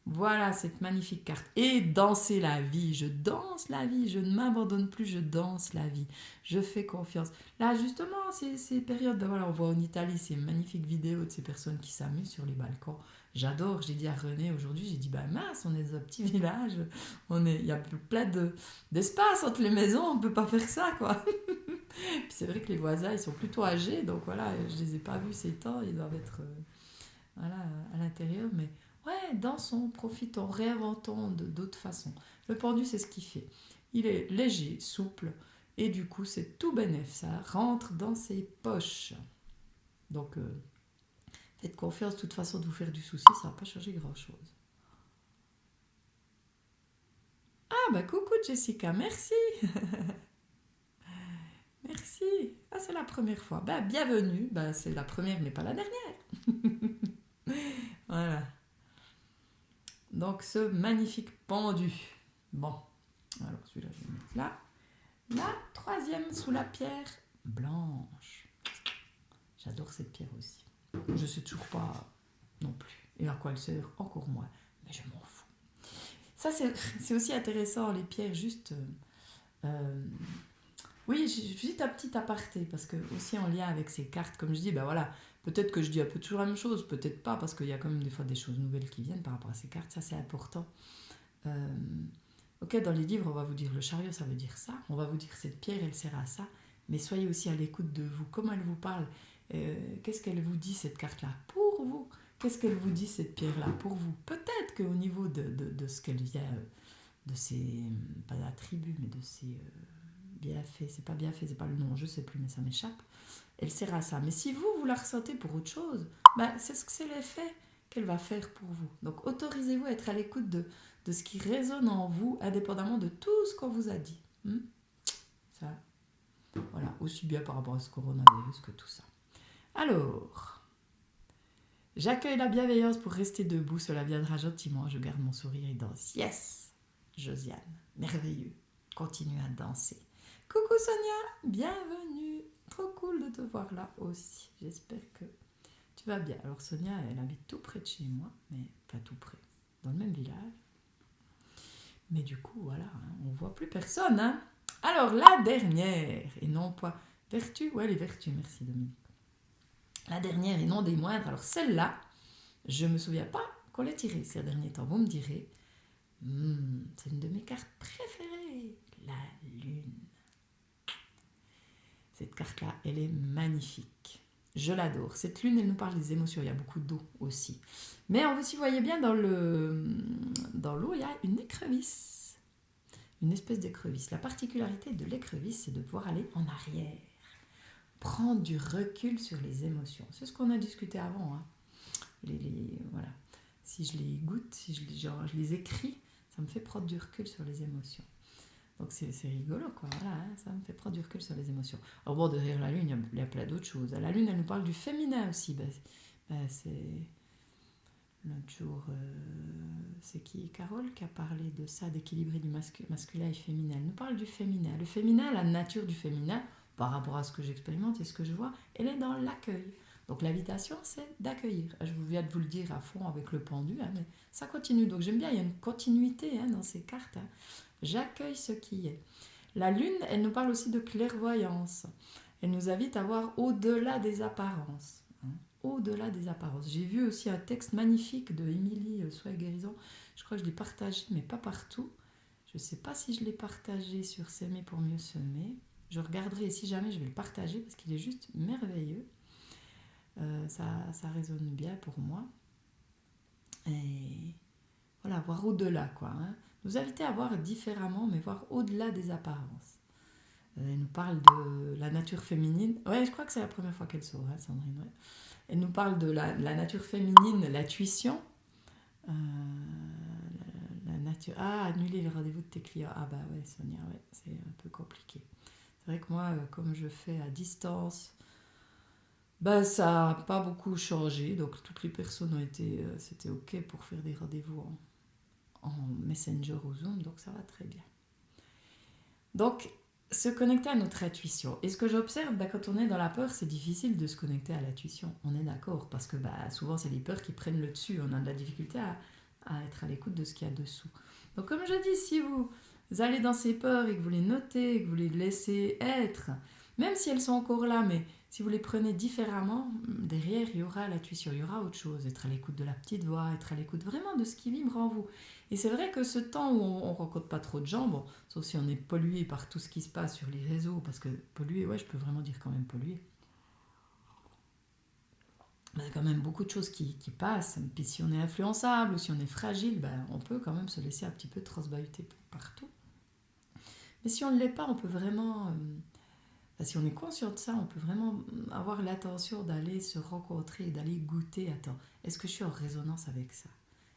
Voilà cette magnifique carte. Et danser la vie. Je danse la vie. Je ne m'abandonne plus. Je danse la vie. Je fais confiance. Là, justement, ces périodes, voilà, on voit en Italie ces magnifiques vidéos de ces personnes qui s'amusent sur les balcons. J'adore. J'ai dit à René aujourd'hui, j'ai dit, bah mince, on est dans un petit village. Il y a plein d'espace entre les maisons. On ne peut pas faire ça, quoi. Puis c'est vrai que les voisins, ils sont plutôt âgés. Donc voilà, je ne les ai pas vus ces temps. Ils doivent être à l'intérieur. Mais ouais, dansons, profitons, réinventons d'autres façons. Le pendu, c'est ce qu'il fait. Il est léger, souple, et du coup, c'est tout bénef. Ça rentre dans ses poches. Donc, faites confiance, de toute façon, de vous faire du souci, ça ne va pas changer grand-chose. Ah, bah coucou Jessica, merci. Merci. Ah, c'est la première fois. Bah, bienvenue. Bah, c'est la première, mais pas la dernière. Voilà. Donc, ce magnifique pendu. Bon, alors celui-là, je vais le mettre là. La troisième sous la pierre blanche. J'adore cette pierre aussi. Je ne sais toujours pas non plus. Et à quoi elle sert, encore moins. Mais je m'en fous. Ça, c'est aussi intéressant, les pierres, juste... oui, juste un petit aparté, parce que aussi en lien avec ces cartes, comme je dis, ben voilà, peut-être que je dis un peu toujours la même chose, peut-être pas, parce qu'il y a quand même des fois des choses nouvelles qui viennent par rapport à ces cartes, ça c'est important. Ok, dans les livres, on va vous dire le chariot, ça veut dire ça, on va vous dire cette pierre, elle sert à ça, mais soyez aussi à l'écoute de vous, comment elle vous parle, qu'est-ce qu'elle vous dit cette carte-là pour vous, qu'est-ce qu'elle vous dit cette pierre-là pour vous. Peut-être qu'au niveau de ce qu'elle vient, de ses, pas attributs, mais de ses... bienfait, c'est pas bienfait, c'est pas le nom, je sais plus, mais ça m'échappe. Elle sert à ça. Mais si vous la ressentez pour autre chose, bah, c'est l'effet qu'elle va faire pour vous. Donc autorisez-vous à être à l'écoute de ce qui résonne en vous, indépendamment de tout ce qu'on vous a dit. Ça, voilà, aussi bien par rapport à ce coronavirus que tout ça. Alors, j'accueille la bienveillance pour rester debout, cela viendra gentiment, je garde mon sourire et danse. Yes, Josiane, merveilleux, continue à danser. Coucou Sonia, bienvenue. Trop cool de te voir là aussi. J'espère que tu vas bien. Alors Sonia, elle habite tout près de chez moi, mais pas tout près, dans le même village. Mais du coup, voilà, on ne voit plus personne. Hein. Alors la dernière, et non pas vertu, ouais les vertus, merci Dominique. La dernière et non des moindres. Alors celle-là, je ne me souviens pas qu'on l'ait tirée ces derniers temps. Vous me direz, c'est une de mes cartes préférées, la lune. Cette carte-là, elle est magnifique. Je l'adore. Cette lune, elle nous parle des émotions. Il y a beaucoup d'eau aussi. Mais si vous voyez bien, dans l'eau, il y a une écrevisse. Une espèce d'écrevisse. La particularité de l'écrevisse, c'est de pouvoir aller en arrière. Prendre du recul sur les émotions. C'est ce qu'on a discuté avant. Hein. Voilà. Si je les goûte, si je les écris, ça me fait prendre du recul sur les émotions. Donc c'est rigolo, quoi. Voilà, hein, ça me fait prendre du recul sur les émotions. Alors bon, derrière la lune, il y a plein d'autres choses. La lune, elle nous parle du féminin aussi. C'est l'autre jour, c'est qui Carole qui a parlé de ça, d'équilibrer du masculin et féminin. Elle nous parle du féminin. Le féminin, la nature du féminin, par rapport à ce que j'expérimente et ce que je vois, elle est dans l'accueil. Donc l'invitation, c'est d'accueillir. Je viens de vous le dire à fond avec le pendu, hein, mais ça continue. Donc j'aime bien, il y a une continuité hein, dans ces cartes. Hein. J'accueille ce qui est. La lune, elle nous parle aussi de clairvoyance. Elle nous invite à voir au-delà des apparences. Hein, au-delà des apparences. J'ai vu aussi un texte magnifique de Émilie Soie Guérison. Je crois que je l'ai partagé, mais pas partout. Je ne sais pas si je l'ai partagé sur S'aimer pour mieux semer. Je regarderai si jamais je vais le partager parce qu'il est juste merveilleux. Ça résonne bien pour moi. Et voilà, voir au-delà, quoi. Hein. Nous inviter à voir différemment, mais voir au-delà des apparences. Elle nous parle de la nature féminine. Ouais, je crois que c'est la première fois qu'elle sort, hein, Sandrine. Ouais. Elle nous parle de la nature féminine, l'intuition, La nature. Ah, annuler le rendez-vous de tes clients. Ah bah ouais, Sonia, ouais, c'est un peu compliqué. C'est vrai que moi, comme je fais à distance, bah ça n'a pas beaucoup changé. Donc toutes les personnes ont été, c'était ok pour faire des rendez-vous en Messenger ou Zoom, donc ça va très bien. Donc, se connecter à notre intuition. Et ce que j'observe, bah, quand on est dans la peur, c'est difficile de se connecter à l'intuition. On est d'accord, parce que bah, souvent, c'est les peurs qui prennent le dessus. On a de la difficulté à être à l'écoute de ce qu'il y a dessous. Donc, comme je dis, si vous allez dans ces peurs et que vous les notez, que vous les laissez être, même si elles sont encore là, mais si vous les prenez différemment, derrière, il y aura l'intuition, il y aura autre chose. Être à l'écoute de la petite voix, être à l'écoute vraiment de ce qui vibre en vous. Et c'est vrai que ce temps où on ne rencontre pas trop de gens, bon, sauf si on est pollué par tout ce qui se passe sur les réseaux, parce que pollué, ouais, je peux vraiment dire quand même pollué. Il y a quand même beaucoup de choses qui passent. Puis si on est influençable ou si on est fragile, ben, on peut quand même se laisser un petit peu transbahuter partout. Mais si on ne l'est pas, on peut vraiment... si on est conscient de ça, on peut vraiment avoir l'intention d'aller se rencontrer, d'aller goûter. Attends, est-ce que je suis en résonance avec ça?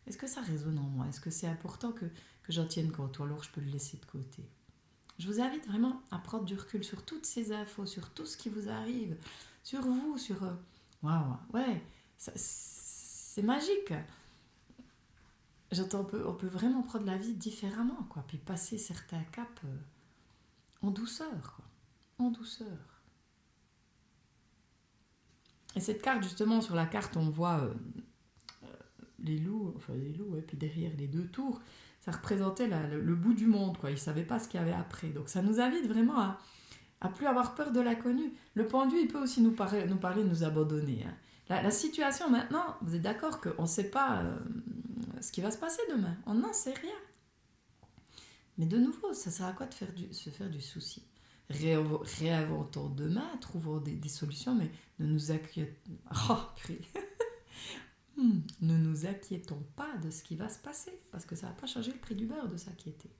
Est-ce que ça résonne en moi? Est-ce que c'est important que j'en tienne compte? Ou alors je peux le laisser de côté? Je vous invite vraiment à prendre du recul sur toutes ces infos, sur tout ce qui vous arrive, sur vous, sur... Waouh, ouais, c'est magique. J'entends, on peut vraiment prendre la vie différemment, quoi. Puis passer certains caps en douceur, quoi. En douceur. Et cette carte, justement, sur la carte, on voit les loups, et puis derrière les deux tours, ça représentait le bout du monde, quoi. Ils ne savaient pas ce qu'il y avait après. Donc ça nous invite vraiment à plus avoir peur de l'inconnu. Le pendu, il peut aussi nous parler de nous abandonner. Hein. La situation maintenant, vous êtes d'accord qu'on ne sait pas ce qui va se passer demain. On n'en sait rien. Mais de nouveau, ça sert à quoi de se faire du souci? Réinventons demain, trouvons des solutions, mais ne nous inquiétons... Oh, ne nous inquiétons pas de ce qui va se passer, parce que ça ne va pas changer le prix du beurre de s'inquiéter.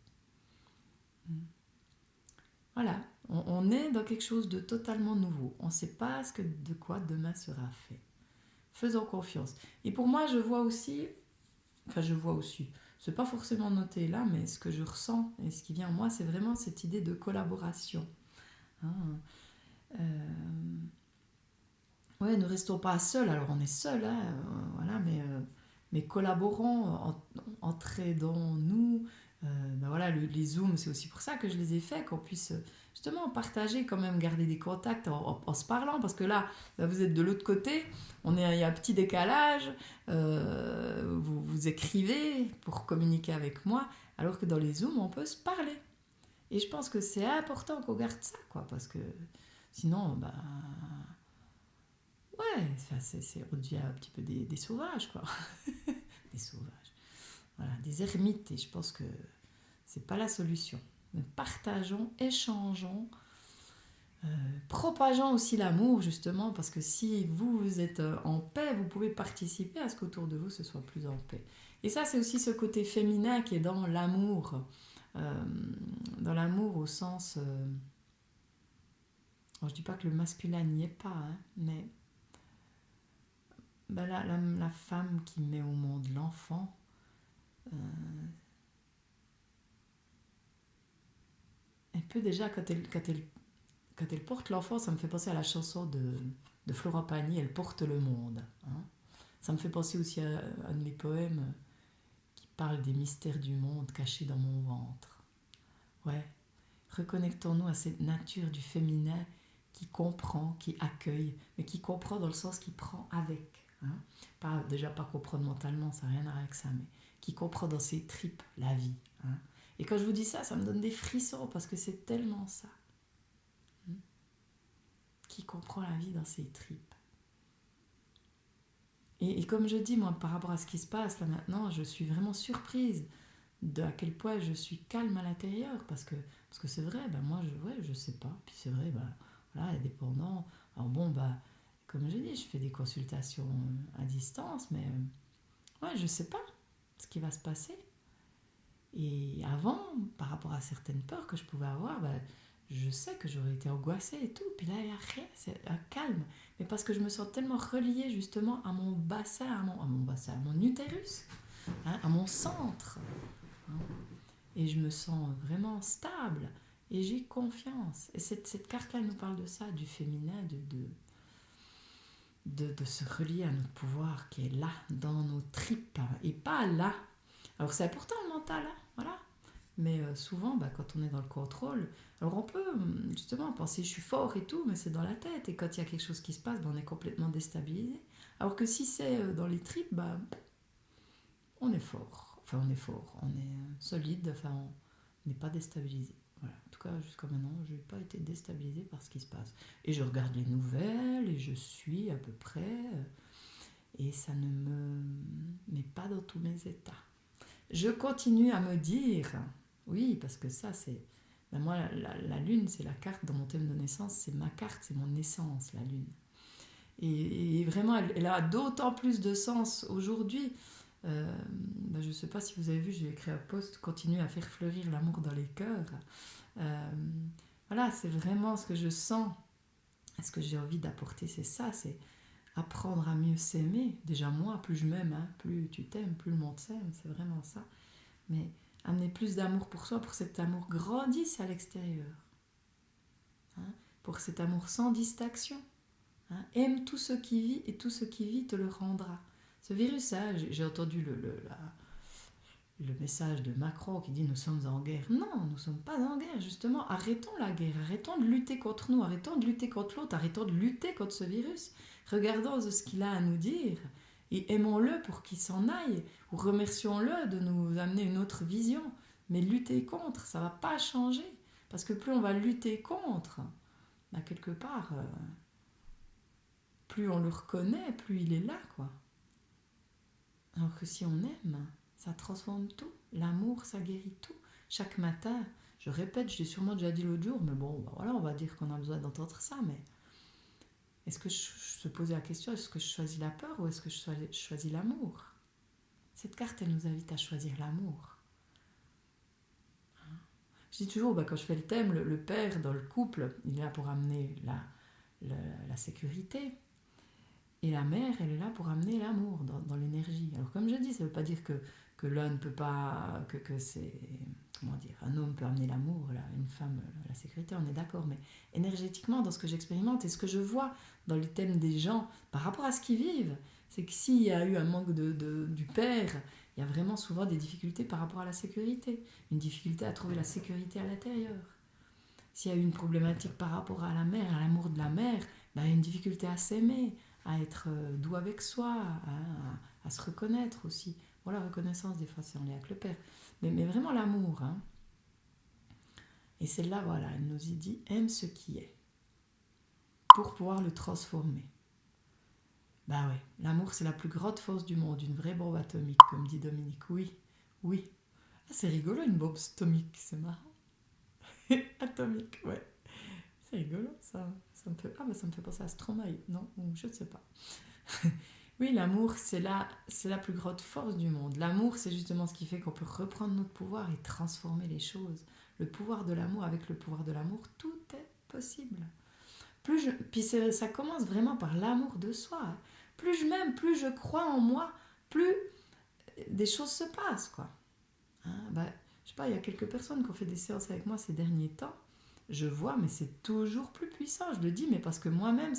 Voilà, on est dans quelque chose de totalement nouveau. On ne sait pas de quoi demain sera fait. Faisons confiance. Et pour moi, je vois aussi, c'est pas forcément noté là, mais ce que je ressens et ce qui vient en moi, c'est vraiment cette idée de collaboration. Ouais, ne restons pas seuls. Alors on est seuls, hein, voilà, mais collaborons, entraidons-nous. Voilà, les Zooms, c'est aussi pour ça que je les ai faits, qu'on puisse justement partager, quand même garder des contacts en se parlant, parce que là, vous êtes de l'autre côté, il y a un petit décalage, vous écrivez pour communiquer avec moi, alors que dans les Zooms, on peut se parler. Et je pense que c'est important qu'on garde ça, quoi, parce que sinon, ouais, on devient un petit peu des sauvages, quoi. Des sauvages. Voilà, des ermites. Et je pense que c'est pas la solution. Mais partageons, échangeons, propageons aussi l'amour, justement, parce que si vous êtes en paix, vous pouvez participer à ce qu'autour de vous, ce soit plus en paix. Et ça, c'est aussi ce côté féminin qui est dans l'amour. Dans l'amour au sens... alors, je dis pas que le masculin n'y est pas, hein, mais... la femme qui met au monde l'enfant, elle peut déjà, quand elle porte l'enfant, ça me fait penser à la chanson de Florent Pagny, Elle porte le monde. Hein. Ça me fait penser aussi à un de mes poèmes qui parle des mystères du monde cachés dans mon ventre. Ouais, reconnectons-nous à cette nature du féminin qui comprend, qui accueille, mais qui comprend dans le sens qui prend avec. Hein. Déjà pas comprendre mentalement, ça n'a rien à voir avec ça, mais qui comprend dans ses tripes la vie. Hein. Et quand je vous dis ça, ça me donne des frissons parce que c'est tellement ça. Qui comprend la vie dans ses tripes. Et comme je dis, moi, par rapport à ce qui se passe là maintenant, je suis vraiment surprise à quel point je suis calme à l'intérieur parce que c'est vrai, moi je sais pas, puis c'est vrai, voilà, indépendant. Alors bon, comme je dis, je fais des consultations à distance, mais ouais, je sais pas ce qui va se passer. Et avant, par rapport à certaines peurs que je pouvais avoir, je sais que j'aurais été angoissée et tout. Puis là, il n'y a rien, c'est un calme. Mais parce que je me sens tellement reliée justement à mon bassin, à mon utérus. hein, à mon centre. Hein. Et je me sens vraiment stable. Et j'ai confiance. Et cette carte-là nous parle de ça, du féminin, de se relier à notre pouvoir qui est là, dans nos tripes, et pas là. Alors c'est important le mental, hein, voilà. Mais souvent, quand on est dans le contrôle, alors on peut justement penser je suis fort et tout, mais c'est dans la tête. Et quand il y a quelque chose qui se passe, on est complètement déstabilisé. Alors que si c'est dans les tripes, on est fort. Enfin, on est fort, on est solide, enfin, on n'est pas déstabilisé. Voilà. En tout cas, jusqu'à maintenant, je n'ai pas été déstabilisée par ce qui se passe. Et je regarde les nouvelles et je suis à peu près. Et ça ne me met pas dans tous mes états. Je continue à me dire, oui, parce que ça, c'est. Moi, la lune, c'est la carte dans mon thème de naissance, c'est ma carte, c'est mon essence, la lune. Et vraiment, elle a d'autant plus de sens aujourd'hui. Je ne sais pas si vous avez vu, j'ai écrit un post, continue à faire fleurir l'amour dans les cœurs. Voilà, c'est vraiment ce que je sens. Ce que j'ai envie d'apporter, c'est ça, c'est apprendre à mieux s'aimer. Déjà moi, plus je m'aime, hein, plus tu t'aimes, plus le monde s'aime, c'est vraiment ça. Mais amener plus d'amour pour soi, pour que cet amour grandisse à l'extérieur. Hein, pour cet amour sans distinction. Hein, aime tout ce qui vit et tout ce qui vit te le rendra. Ce virus, hein, j'ai entendu le message de Macron qui dit nous sommes en guerre. Non, nous ne sommes pas en guerre, justement. Arrêtons la guerre, arrêtons de lutter contre nous, arrêtons de lutter contre l'autre, arrêtons de lutter contre ce virus. Regardons ce qu'il a à nous dire et aimons-le pour qu'il s'en aille, ou remercions-le de nous amener une autre vision. Mais lutter contre, ça ne va pas changer. Parce que plus on va lutter contre, quelque part, plus on le reconnaît, plus il est là, quoi. Alors que si on aime, ça transforme tout. L'amour, ça guérit tout. Chaque matin, je répète, je l'ai sûrement déjà dit l'autre jour, mais bon, voilà, on va dire qu'on a besoin d'entendre ça, mais est-ce que je se posais la question, est-ce que je choisis la peur ou est-ce que je choisis l'amour? Cette carte, elle nous invite à choisir l'amour. Je dis toujours, quand je fais le thème, le père dans le couple, il est là pour amener la sécurité. Et la mère, elle est là pour amener l'amour dans l'énergie. Alors comme je dis, ça ne veut pas dire que l'un ne peut pas, que c'est, comment dire, un homme peut amener l'amour, une femme la sécurité, on est d'accord, mais énergétiquement, dans ce que j'expérimente et ce que je vois dans le thème des gens, par rapport à ce qu'ils vivent, c'est que s'il y a eu un manque du père, il y a vraiment souvent des difficultés par rapport à la sécurité, une difficulté à trouver la sécurité à l'intérieur. S'il y a eu une problématique par rapport à la mère, à l'amour de la mère, il y a une difficulté à s'aimer, à être doux avec soi, à se reconnaître aussi. Bon, la reconnaissance, des fois, c'est en lien avec le père. Mais vraiment l'amour. Hein. Et celle-là, voilà, elle nous y dit, aime ce qui est, pour pouvoir le transformer. Ouais, l'amour, c'est la plus grande force du monde, une vraie bombe atomique, comme dit Dominique. Oui, oui. Ah, c'est rigolo, une bombe atomique, c'est marrant. Atomique, ouais. C'est rigolo, ça. Ça me fait penser à Stromae, non? Je ne sais pas. Oui, l'amour, c'est la plus grande force du monde. L'amour, c'est justement ce qui fait qu'on peut reprendre notre pouvoir et transformer les choses. Le pouvoir de l'amour, avec le pouvoir de l'amour, tout est possible. Puis ça commence vraiment par l'amour de soi. Plus je m'aime, plus je crois en moi, plus des choses se passent, quoi. Hein, je sais pas, il y a quelques personnes qui ont fait des séances avec moi ces derniers temps. Je vois, mais c'est toujours plus puissant. Je le dis, mais parce que moi-même,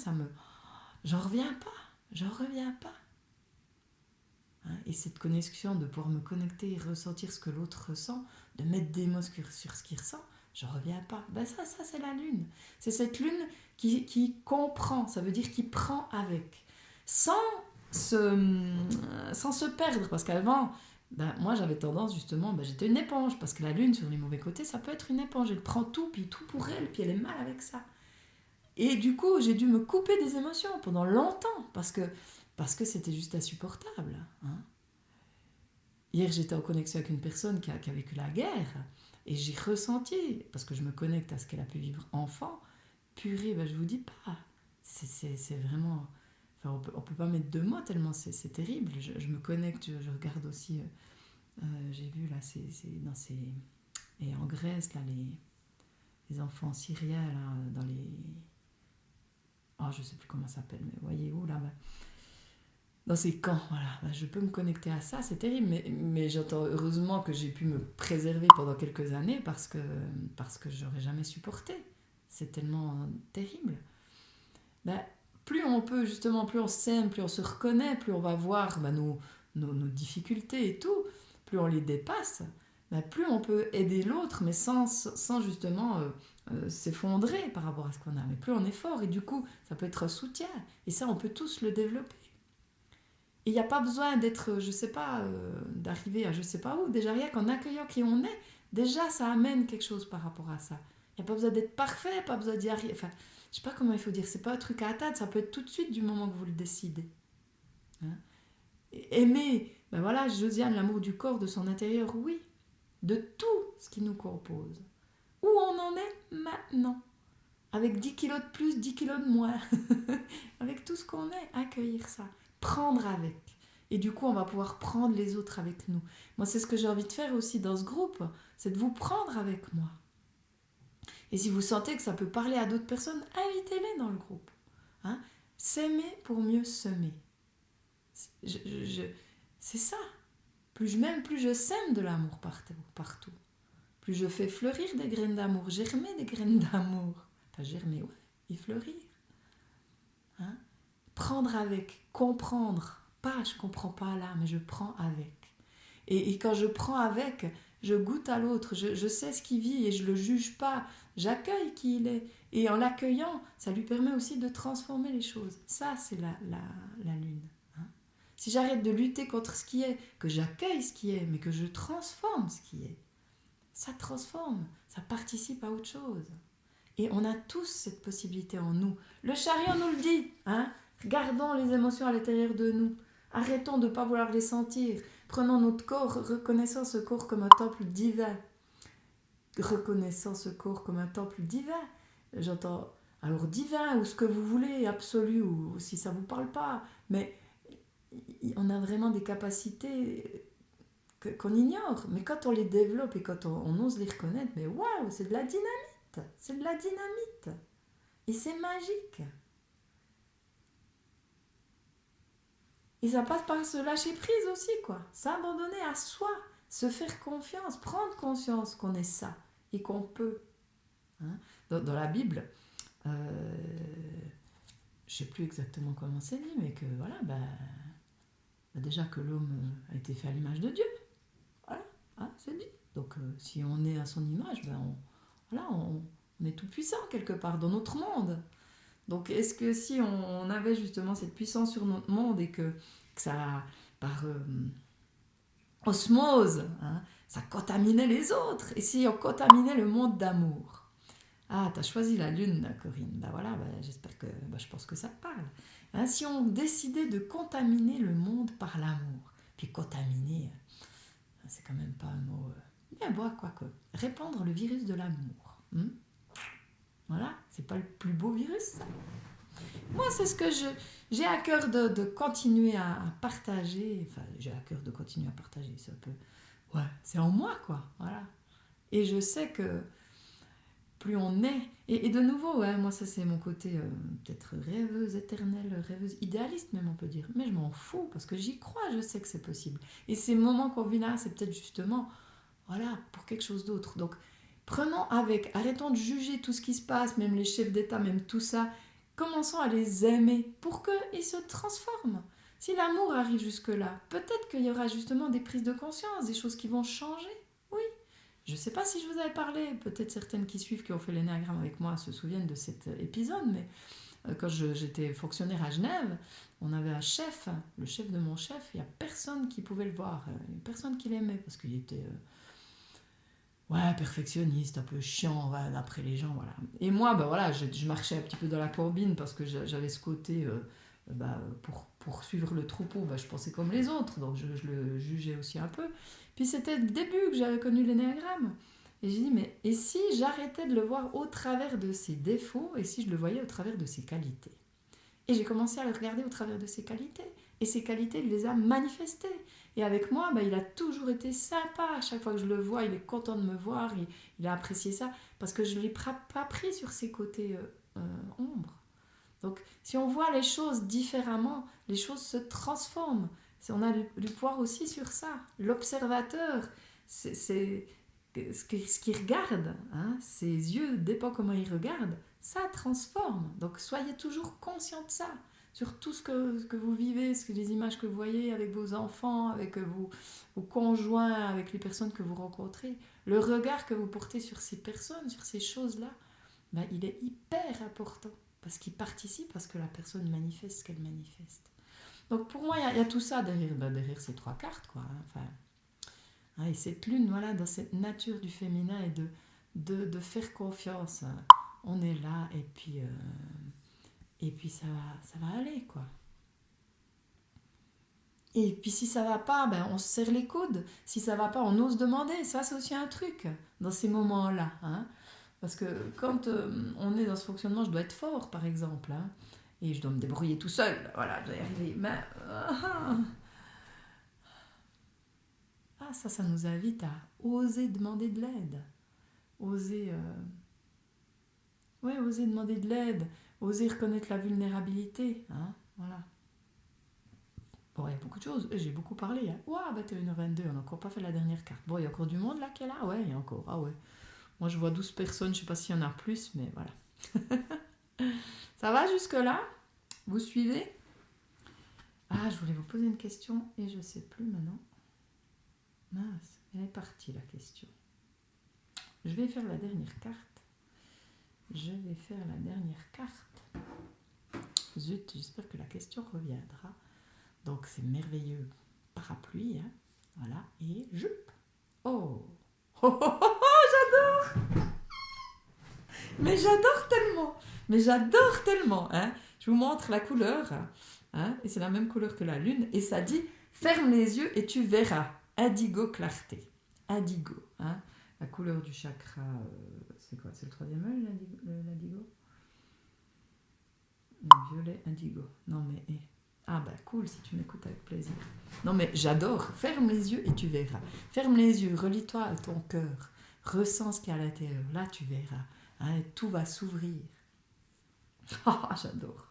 j'en reviens pas. Hein, et cette connexion, de pouvoir me connecter et ressentir ce que l'autre ressent, de mettre des mots sur ce qu'il ressent, j'en reviens pas. Ça c'est la lune. C'est cette lune qui comprend, ça veut dire qui prend avec. Sans se perdre, parce qu'avant, moi j'avais tendance justement, j'étais une éponge, parce que la lune sur les mauvais côtés, ça peut être une éponge, elle prend tout, puis tout pour elle, puis elle est mal avec ça. Et du coup, j'ai dû me couper des émotions pendant longtemps, parce que c'était juste insupportable. Hein. Hier, j'étais en connexion avec une personne qui a vécu la guerre, et j'ai ressenti, parce que je me connecte à ce qu'elle a pu vivre enfant, purée, je vous dis pas, c'est vraiment... Enfin, on peut pas mettre de mots tellement c'est terrible. Je me connecte, je regarde aussi, j'ai vu là, et en Grèce, là, les enfants syriens, là, dans les... Oh, je sais plus comment ça s'appelle, mais voyez où, là-bas. dans ces camps, voilà, ben, je peux me connecter à ça, c'est terrible, mais j'entends heureusement que j'ai pu me préserver pendant quelques années parce que j'aurais jamais supporté. C'est tellement terrible. Ben, plus on peut, justement, plus on s'aime, plus on se reconnaît, plus on va voir ben, nos difficultés et tout, plus on les dépasse, ben, plus on peut aider l'autre, mais sans justement s'effondrer par rapport à ce qu'on a. Mais plus on est fort, et du coup, ça peut être un soutien. Et ça, on peut tous le développer. Et il n'y a pas besoin d'être, je sais pas, d'arriver à je sais pas où. Déjà, rien qu'en accueillant qui on est, déjà, ça amène quelque chose par rapport à ça. Il n'y a pas besoin d'être parfait, pas besoin d'y arriver. Enfin, je sais pas comment il faut dire, c'est pas un truc à attendre, ça peut être tout de suite du moment que vous le décidez. Hein. Aimer, ben voilà, Josiane, l'amour du corps, de son intérieur, oui. De tout ce qui nous compose. Où on en est maintenant. Avec 10 kilos de plus, 10 kilos de moins. Avec tout ce qu'on est, accueillir ça. Prendre avec. Et du coup, on va pouvoir prendre les autres avec nous. Moi, c'est ce que j'ai envie de faire aussi dans ce groupe, c'est de vous prendre avec moi. Et si vous sentez que ça peut parler à d'autres personnes, invitez-les dans le groupe. Hein. S'aimer pour mieux semer. C'est ça. Plus je m'aime, plus je sème de l'amour partout. Plus je fais fleurir des graines d'amour, germer des graines d'amour. Enfin, germer, ouais, et fleurir. Hein. Prendre avec, comprendre. Pas, je comprends pas là, mais je prends avec. Et quand je prends avec, je goûte à l'autre, je sais ce qu'il vit et je le juge pas. J'accueille qui il est. Et en l'accueillant, ça lui permet aussi de transformer les choses. Ça, c'est la lune. Hein. Si j'arrête de lutter contre ce qui est, que j'accueille ce qui est, mais que je transforme ce qui est, ça transforme, ça participe à autre chose. Et on a tous cette possibilité en nous. Le chariot nous le dit. Hein. Gardons les émotions à l'intérieur de nous. Arrêtons de ne pas vouloir les sentir. Prenons notre corps, reconnaissons ce corps comme un temple divin. Reconnaissons ce corps comme un temple divin. J'entends, alors divin, ou ce que vous voulez, absolu, ou si ça ne vous parle pas. Mais on a vraiment des capacités qu'on ignore. Mais quand on les développe et quand on ose les reconnaître, mais waouh, c'est de la dynamite. C'est de la dynamite. Et c'est magique. Et ça passe par se lâcher prise aussi, quoi. S'abandonner à soi, se faire confiance, prendre conscience qu'on est ça et qu'on peut. Hein. Dans la Bible, je ne sais plus exactement comment c'est dit, mais que voilà, déjà que l'homme a été fait à l'image de Dieu. Voilà, hein, c'est dit. Donc si on est à son image, on est tout puissant quelque part dans notre monde. Donc est-ce que si on avait justement cette puissance sur notre monde et que ça, par osmose, hein, ça contaminait les autres, et si on contaminait le monde d'amour? Ah, t'as choisi la lune, Corinne. Ben voilà, j'espère que, je pense que ça te parle. Hein, si on décidait de contaminer le monde par l'amour, puis contaminer, c'est quand même pas un mot... bien, quoi que. Répandre le virus de l'amour. Voilà, c'est pas le plus beau virus, ça. Moi, c'est ce que j'ai à cœur de continuer à partager. Enfin, j'ai à cœur de continuer à partager. C'est un peu... Ouais, c'est en moi, quoi. Voilà. Et je sais que plus on est... Et de nouveau, ouais, moi, ça, c'est mon côté peut-être rêveuse éternelle, rêveuse idéaliste, même, on peut dire. Mais je m'en fous, parce que j'y crois, je sais que c'est possible. Et ces moments qu'on vit là, c'est peut-être justement, voilà, pour quelque chose d'autre. Donc, prenons avec, arrêtons de juger tout ce qui se passe, même les chefs d'État, même tout ça. Commençons à les aimer pour qu'ils se transforment. Si l'amour arrive jusque-là, peut-être qu'il y aura justement des prises de conscience, des choses qui vont changer. Oui. Je ne sais pas si je vous avais parlé, peut-être certaines qui suivent, qui ont fait l'énéagramme avec moi, se souviennent de cet épisode, mais quand j'étais fonctionnaire à Genève, on avait un chef, le chef de mon chef, il n'y a personne qui pouvait le voir, personne qui l'aimait, parce qu'il était... perfectionniste, un peu chiant d'après les gens, voilà. Et moi, voilà, je marchais un petit peu dans la courbine parce que j'avais ce côté, pour suivre le troupeau, je pensais comme les autres, donc je le jugeais aussi un peu. Puis c'était le début que j'avais connu l'énéagramme. Et j'ai dit, mais et si j'arrêtais de le voir au travers de ses défauts, et si je le voyais au travers de ses qualités? Et j'ai commencé à le regarder au travers de ses qualités. Et ses qualités, il les a manifestées. Et avec moi, il a toujours été sympa. À chaque fois que je le vois, il est content de me voir. Il a apprécié ça. Parce que je ne l'ai pas pris sur ses côtés ombres. Donc, si on voit les choses différemment, les choses se transforment. On a du pouvoir aussi sur ça. L'observateur, c'est ce qu'il regarde, hein, ses yeux, dépend comment il regarde, ça transforme. Donc, soyez toujours conscient de ça, sur tout ce que vous vivez, les images que vous voyez avec vos enfants, avec vos conjoints, avec les personnes que vous rencontrez. Le regard que vous portez sur ces personnes, sur ces choses-là, ben, il est hyper important. Parce qu'il participe à ce que la personne manifeste ce qu'elle manifeste. Donc pour moi, il y a tout ça derrière ces 3 cartes, quoi. Enfin, hein, et cette lune, voilà, dans cette nature du féminin et de faire confiance. On est là et puis ça va aller, quoi. Et puis si ça va pas, ben on se serre les coudes. Si ça va pas, on ose demander. Ça, c'est aussi un truc dans ces moments-là, hein. Parce que quand on est dans ce fonctionnement, je dois être fort, par exemple, hein, et je dois me débrouiller tout seul. Voilà, je dois y arriver. Mais ça nous invite à oser demander de l'aide. Oser, oser demander de l'aide. Oser reconnaître la vulnérabilité. Hein, voilà. Bon, il y a beaucoup de choses. J'ai beaucoup parlé. Hein. Ouah, bah t'es 1h22, on n'a encore pas fait la dernière carte. Bon, il y a encore du monde là qui est là. Ouais, il y a encore. Ah ouais. Moi, je vois 12 personnes. Je sais pas s'il y en a plus, mais voilà. Ça va jusque-là? Vous suivez? Ah, je voulais vous poser une question et je sais plus maintenant. Mince, elle est partie la question. Je vais faire la dernière carte. Zut, j'espère que la question reviendra. Donc, c'est merveilleux parapluie, hein. Voilà, et jupe. Oh, oh, oh, oh, oh, j'adore. Mais j'adore tellement, hein. Je vous montre la couleur, hein, et c'est la même couleur que la lune, et ça dit ferme les yeux et tu verras. Indigo clarté. Indigo, hein. La couleur du chakra, c'est quoi? C'est le 3e œil, l'indigo? Violet, indigo. Non mais... Ah bah cool, si tu m'écoutes avec plaisir. Non mais j'adore. Ferme les yeux et tu verras. Ferme les yeux, relie-toi à ton cœur. Ressens ce qu'il y a à l'intérieur. Là, tu verras. Hein, tout va s'ouvrir. Ah, j'adore.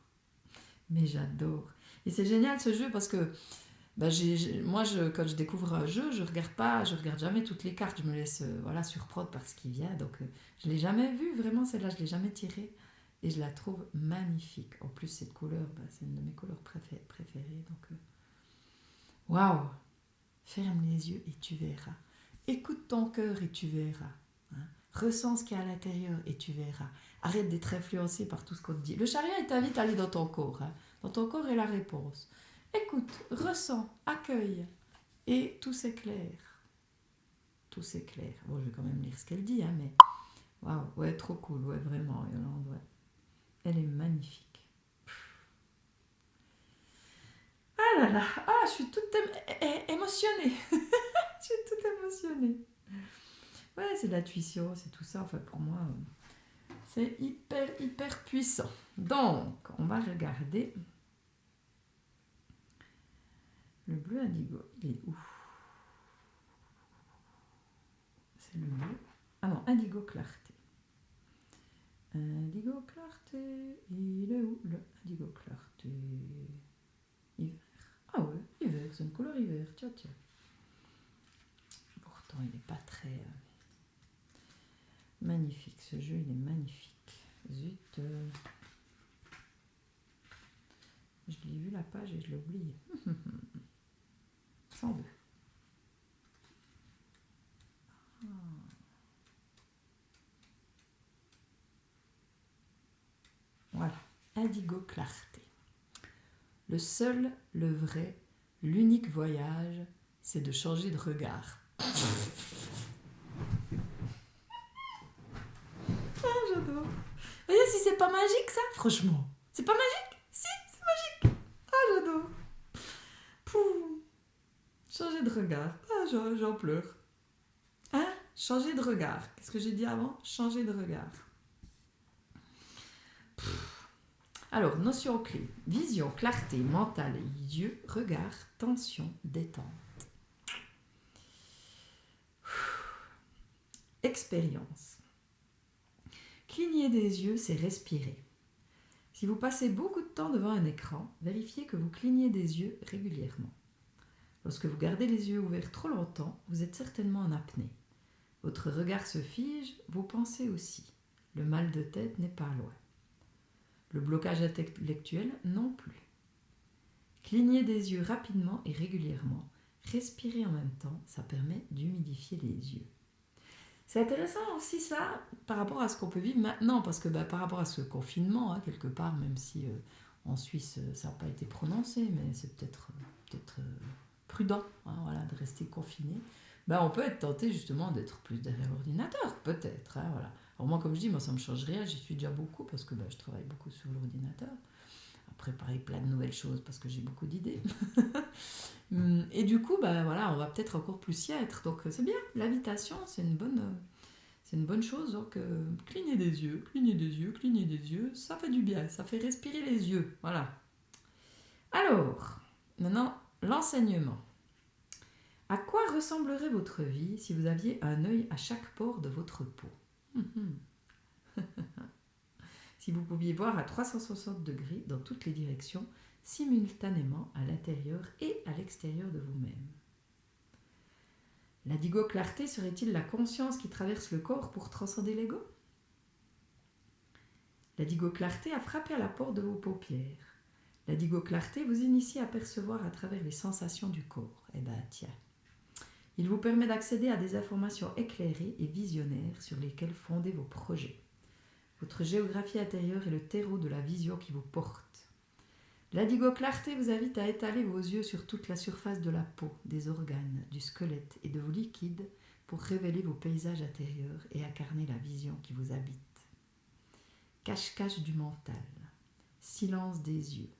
Mais j'adore. Et c'est génial ce jeu parce que bah, moi, quand je découvre un jeu, je regarde jamais toutes les cartes. Je me laisse surprendre par ce qui vient. Donc, je l'ai jamais vue, vraiment, celle-là, je l'ai jamais tirée. Et je la trouve magnifique. En plus, cette couleur, c'est une de mes couleurs préférées. Donc, waouh! Ferme les yeux et tu verras. Écoute ton cœur et tu verras. Hein. Ressens ce qu'il y a à l'intérieur et tu verras. Arrête d'être influencé par tout ce qu'on te dit. Le chariot, il t'invite à aller dans ton corps. Hein. Dans ton corps est la réponse. Écoute, ressens, accueille. Et tout s'éclaire. Tout s'éclaire. Bon, je vais quand même lire ce qu'elle dit, hein, mais... Waouh, ouais, trop cool, ouais, vraiment, Yolande, ouais. Elle est magnifique. Ah là là, je suis toute émotionnée. Je suis toute émotionnée. Ouais, c'est de la tuition, c'est tout ça. Enfin, pour moi, c'est hyper puissant. Donc, on va regarder le bleu indigo. Il est où? C'est le bleu. Ah non, indigo clarté. Indigo clarté. Il est où le indigo clarté? Hiver. Ah ouais, hiver, c'est une couleur hiver. Tiens. Pourtant, il n'est pas très... magnifique, ce jeu, il est magnifique. Zut. Je l'ai vu la page et je l'ai oublié. 102. Ah. Voilà, indigo clarté. Le seul, le vrai, l'unique voyage, c'est de changer de regard. J'adore. Vous voyez si c'est pas magique ça? Franchement, c'est pas magique? Si, c'est magique. Ah, j'adore. Poum. Changer de regard. Ah, j'en pleure. Hein? Changer de regard. Qu'est-ce que j'ai dit avant? Changer de regard. Alors, notion clé. Vision, clarté, mental, yeux, regard, tension, détente. Expérience. Cligner des yeux, c'est respirer. Si vous passez beaucoup de temps devant un écran, vérifiez que vous clignez des yeux régulièrement. Lorsque vous gardez les yeux ouverts trop longtemps, vous êtes certainement en apnée. Votre regard se fige, vos pensées aussi. Le mal de tête n'est pas loin. Le blocage intellectuel non plus. Clignez des yeux rapidement et régulièrement. Respirez en même temps, ça permet d'humidifier les yeux. C'est intéressant aussi ça par rapport à ce qu'on peut vivre maintenant, parce que par rapport à ce confinement, hein, quelque part, même si en Suisse ça n'a pas été prononcé, mais c'est peut-être prudent, hein, voilà, de rester confiné. On peut être tenté justement d'être plus derrière l'ordinateur, peut-être. Hein, voilà. Alors moi, comme je dis, moi ça me change rien, j'y suis déjà beaucoup parce que je travaille beaucoup sur l'ordinateur. Préparer plein de nouvelles choses parce que j'ai beaucoup d'idées. Et du coup, voilà, on va peut-être encore plus y être. Donc c'est bien, l'invitation, c'est une bonne chose. Donc clignez des yeux, clignez des yeux, clignez des yeux, ça fait du bien, ça fait respirer les yeux. Voilà. Alors, maintenant, l'enseignement. À quoi ressemblerait votre vie si vous aviez un œil à chaque pore de votre peau? Si vous pouviez voir à 360 degrés dans toutes les directions, simultanément à l'intérieur et à l'extérieur de vous-même. L'indigo-clarté serait-il la conscience qui traverse le corps pour transcender l'ego? L'indigo-clarté a frappé à la porte de vos paupières. L'indigo-clarté vous initie à percevoir à travers les sensations du corps. Tiens. Il vous permet d'accéder à des informations éclairées et visionnaires sur lesquelles fonder vos projets. Votre géographie intérieure est le terreau de la vision qui vous porte. L'indigo-clarté vous invite à étaler vos yeux sur toute la surface de la peau, des organes, du squelette et de vos liquides pour révéler vos paysages intérieurs et incarner la vision qui vous habite. Cache-cache du mental, silence des yeux.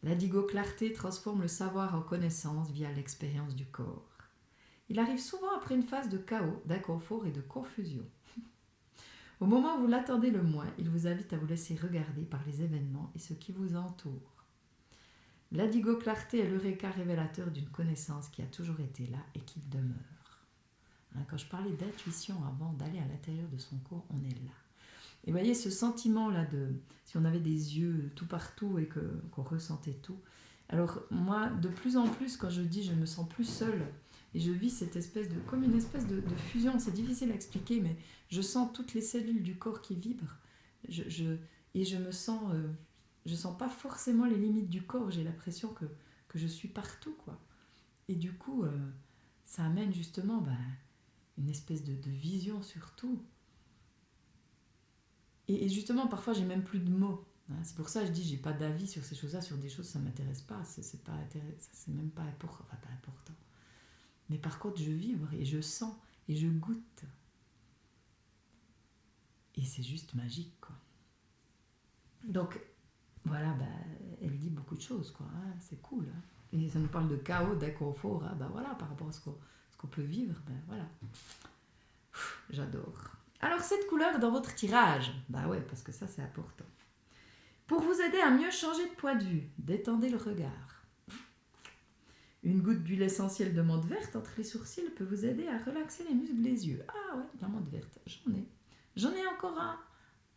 L'indigo-clarté transforme le savoir en connaissance via l'expérience du corps. Il arrive souvent après une phase de chaos, d'inconfort et de confusion. Au moment où vous l'attendez le moins, il vous invite à vous laisser regarder par les événements et ce qui vous entoure. L'indigo-clarté est l'eureka révélateur d'une connaissance qui a toujours été là et qui demeure. Quand je parlais d'intuition avant d'aller à l'intérieur de son corps, on est là. Et vous voyez ce sentiment-là de, si on avait des yeux tout partout et qu'on ressentait tout. Alors moi, de plus en plus, quand je dis je me sens plus seule, et je vis cette espèce de, comme une espèce de fusion, c'est difficile à expliquer, mais je sens toutes les cellules du corps qui vibrent, et je me sens, je sens pas forcément les limites du corps, j'ai l'impression que je suis partout, quoi. Et du coup, ça amène justement une espèce de vision sur tout. Et justement, parfois, j'ai même plus de mots. Hein. C'est pour ça que je dis, j'ai pas d'avis sur ces choses-là, sur des choses, ça m'intéresse pas, c'est pas intéressant, c'est même pas important, enfin pas important. Mais par contre, je vibre et je sens et je goûte. Et c'est juste magique, quoi. Donc, voilà, elle dit beaucoup de choses, quoi. Hein, c'est cool. Hein. Et ça nous parle de chaos, d'inconfort. Hein, voilà, par rapport à ce qu'on peut vivre, voilà. J'adore. Alors, cette couleur dans votre tirage, ouais, parce que ça, c'est important. Pour vous aider à mieux changer de point de vue, détendez le regard. Une goutte d'huile essentielle de menthe verte entre les sourcils peut vous aider à relaxer les muscles des yeux. Ah ouais, la menthe verte, j'en ai. J'en ai encore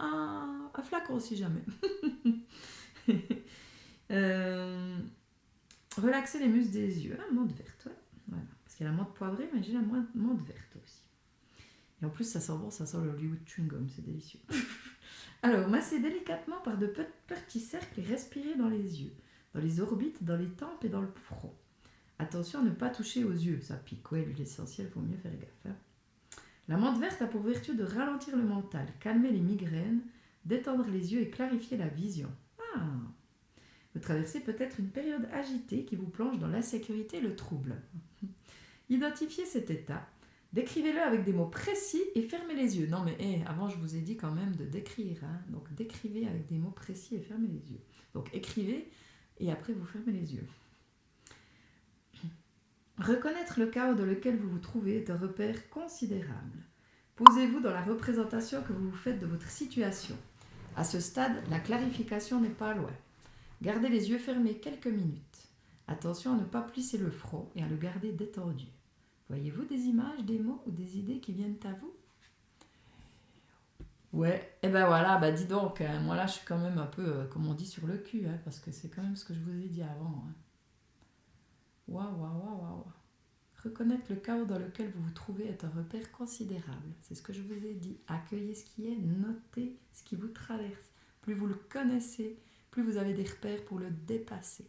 un flacon si jamais. Relaxer les muscles des yeux. Ah, menthe verte, ouais. Voilà. Parce qu'il y a la menthe poivrée, mais j'ai la menthe verte aussi. Et en plus, ça sent bon, ça sent le Hollywood chewing gum, c'est délicieux. Alors, massez délicatement par de petits cercles et respirez dans les yeux, dans les orbites, dans les tempes et dans le front. Attention à ne pas toucher aux yeux, ça pique. Ouais, l'huile essentielle, il faut mieux faire gaffe. Hein. La menthe verte a pour vertu de ralentir le mental, calmer les migraines, détendre les yeux et clarifier la vision. Ah. Vous traversez peut-être une période agitée qui vous plonge dans l'insécurité et le trouble. Identifiez cet état, décrivez-le avec des mots précis et fermez les yeux. Non mais avant je vous ai dit quand même de décrire. Hein. Donc décrivez avec des mots précis et fermez les yeux. Donc écrivez et après vous fermez les yeux. Reconnaître le chaos dans lequel vous vous trouvez est un repère considérable. Posez-vous dans la représentation que vous vous faites de votre situation. À ce stade, la clarification n'est pas loin. Gardez les yeux fermés quelques minutes. Attention à ne pas plisser le front et à le garder détendu. Voyez-vous des images, des mots ou des idées qui viennent à vous? Ouais, et ben voilà, bah dis donc, moi là je suis quand même un peu, comme on dit, sur le cul, hein, parce que c'est quand même ce que je vous ai dit avant. Hein. Waouh, waouh, waouh, waouh. Reconnaître le chaos dans lequel vous vous trouvez est un repère considérable. C'est ce que je vous ai dit. Accueillez ce qui est, notez ce qui vous traverse. Plus vous le connaissez, plus vous avez des repères pour le dépasser.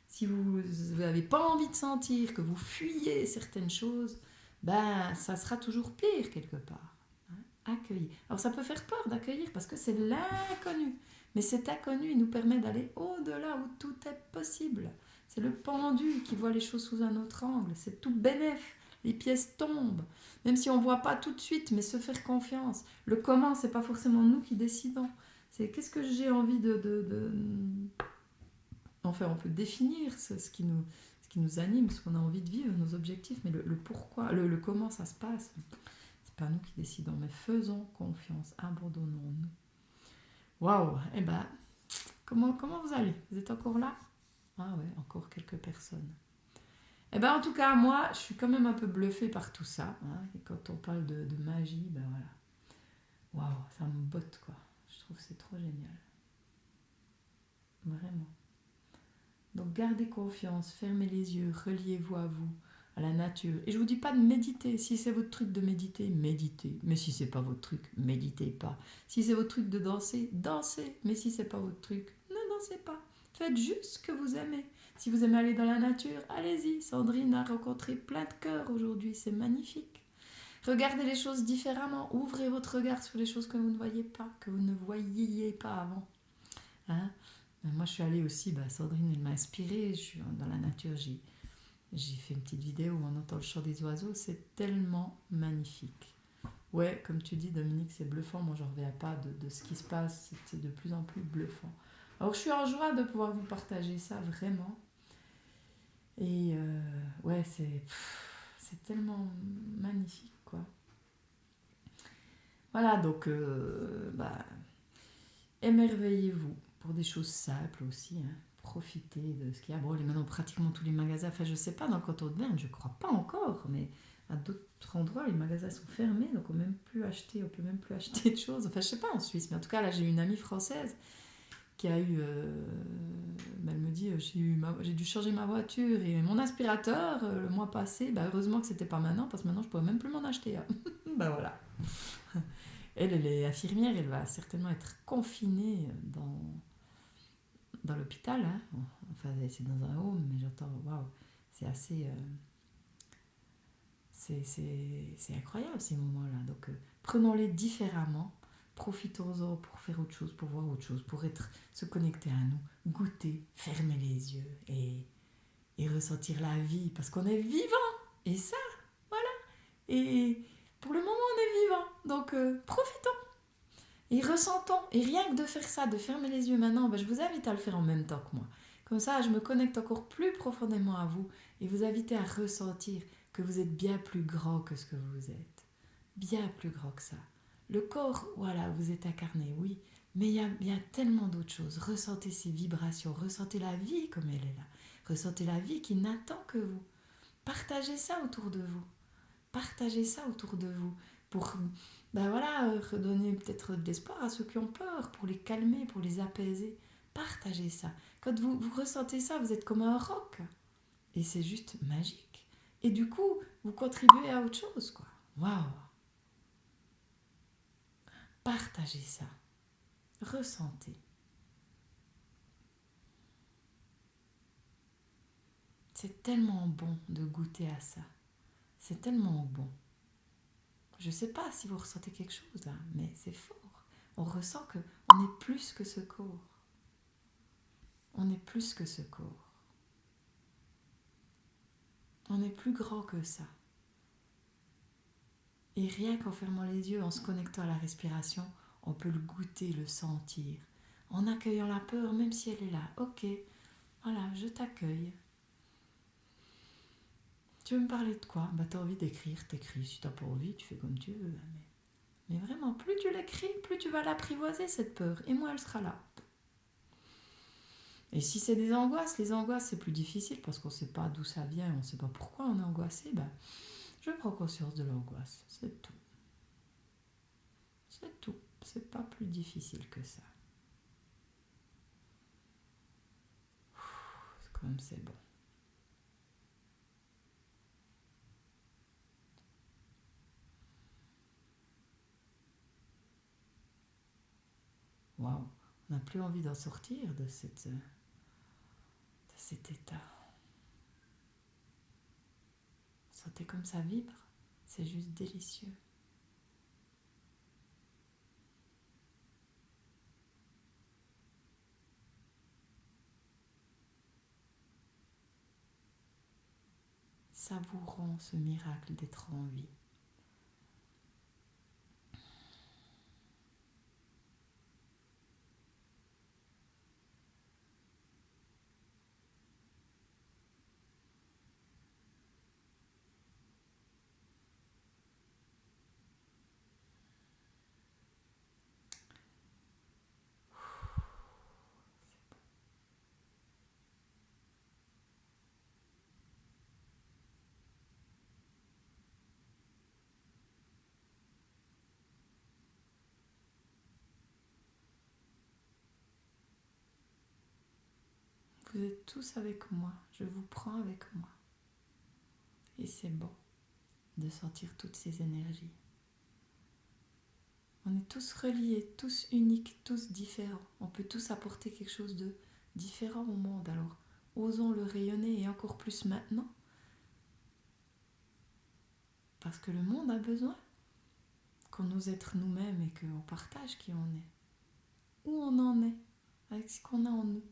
Si vous n'avez pas envie de sentir que vous fuyez certaines choses, ben ça sera toujours pire quelque part. Hein. Accueillir. Alors ça peut faire peur d'accueillir parce que c'est l'inconnu. Mais cet inconnu, il nous permet d'aller au-delà où tout est possible. C'est le pendu qui voit les choses sous un autre angle. C'est tout bénef. Les pièces tombent. Même si on ne voit pas tout de suite, mais se faire confiance. Le comment, c'est pas forcément nous qui décidons. C'est qu'est-ce que j'ai envie de... Enfin, on peut définir ce qui nous anime, ce qu'on a envie de vivre, nos objectifs, mais le pourquoi, le comment ça se passe, c'est pas nous qui décidons, mais faisons confiance, abandonnons-nous. Waouh, eh ben, comment vous allez? Vous êtes encore là? Ah ouais, encore quelques personnes. Eh ben, en tout cas, moi, je suis quand même un peu bluffée par tout ça. Hein, et quand on parle de magie, ben voilà. Waouh, ça me botte, quoi. Je trouve que c'est trop génial. Vraiment. Donc gardez confiance, fermez les yeux, reliez-vous à vous, à la nature. Et je vous dis pas de méditer. Si c'est votre truc de méditer, méditez. Mais si c'est pas votre truc, méditez pas. Si c'est votre truc de danser, dansez. Mais si c'est pas votre truc, ne dansez pas. Faites juste ce que vous aimez. Si vous aimez aller dans la nature, allez-y. Sandrine a rencontré plein de cœurs aujourd'hui, c'est magnifique. Regardez les choses différemment. Ouvrez votre regard sur les choses que vous ne voyez pas, que vous ne voyiez pas avant. Hein. Moi, je suis allée aussi, Sandrine, elle m'a inspirée. Je suis dans la nature, j'ai fait une petite vidéo où on entend le chant des oiseaux. C'est tellement magnifique. Ouais, comme tu dis, Dominique, c'est bluffant. Moi, je ne reviens pas de ce qui se passe. C'est de plus en plus bluffant. Alors, je suis en joie de pouvoir vous partager ça, vraiment. Et ouais, c'est tellement magnifique, quoi. Voilà, donc, émerveillez-vous pour des choses simples aussi. Hein. Profitez de ce qu'il y a. Bon, maintenant, pratiquement tous les magasins, enfin, je sais pas, dans le canton de Berne, je crois pas encore, mais à d'autres endroits, les magasins sont fermés, donc on peut même plus acheter de choses. Enfin, je sais pas en Suisse, mais en tout cas, là, j'ai une amie française qui a eu, elle me dit, j'ai dû changer ma voiture et mon aspirateur le mois passé. Heureusement que c'était pas maintenant, parce que maintenant, je pourrais même plus m'en acheter. Hein. Voilà. Elle est infirmière, elle va certainement être confinée dans l'hôpital. Hein. Enfin, c'est dans un home, mais j'entends, waouh, c'est assez. C'est incroyable ces moments-là. Donc, prenons-les différemment, profitons-en pour faire autre chose, pour voir autre chose, pour se connecter à nous, goûter, fermer les yeux et ressentir la vie, parce qu'on est vivant. Et ça, voilà. Et pour le moment, on est vivant. Donc, profitons. Et ressentons. Et rien que de faire ça, de fermer les yeux maintenant, je vous invite à le faire en même temps que moi. Comme ça, je me connecte encore plus profondément à vous et vous invitez à ressentir que vous êtes bien plus grand que ce que vous êtes. Bien plus grand que ça. Le corps, voilà, vous êtes incarné, oui. Mais il y a tellement d'autres choses. Ressentez ces vibrations, ressentez la vie comme elle est là. Ressentez la vie qui n'attend que vous. Partagez ça autour de vous. Partagez ça autour de vous pour redonner peut-être de l'espoir à ceux qui ont peur, pour les calmer, pour les apaiser. Partagez ça. Quand vous ressentez ça, vous êtes comme un roc. Et c'est juste magique. Et du coup, vous contribuez à autre chose, quoi. Waouh! Partagez ça. Ressentez. C'est tellement bon de goûter à ça. C'est tellement bon. Je ne sais pas si vous ressentez quelque chose là, mais c'est fort. On ressent qu'on est plus que ce corps. On est plus que ce corps. On est plus grand que ça. Et rien qu'en fermant les yeux, en se connectant à la respiration, on peut le goûter, le sentir. En accueillant la peur, même si elle est là. Ok, voilà, je t'accueille. Tu veux me parler de quoi? T'as envie d'écrire, t'écris. Si t'as pas envie, tu fais comme tu veux. Mais vraiment, plus tu l'écris, plus tu vas l'apprivoiser, cette peur. Et moins elle sera là. Et si c'est des angoisses, les angoisses, c'est plus difficile parce qu'on ne sait pas d'où ça vient, on ne sait pas pourquoi on est angoissé. Je prends conscience de l'angoisse. C'est tout. C'est tout. c'est pas plus difficile que ça. Comme c'est bon. Waouh, on n'a plus envie d'en sortir de cet état. Sentez comme ça vibre, c'est juste délicieux. Savourons ce miracle d'être en vie. Vous êtes tous avec moi, je vous prends avec moi. Et c'est bon de sentir toutes ces énergies. On est tous reliés, tous uniques, tous différents. On peut tous apporter quelque chose de différent au monde. Alors, osons le rayonner et encore plus maintenant. Parce que le monde a besoin qu'on ose être nous-mêmes et qu'on partage qui on est. Où on en est, avec ce qu'on a en nous.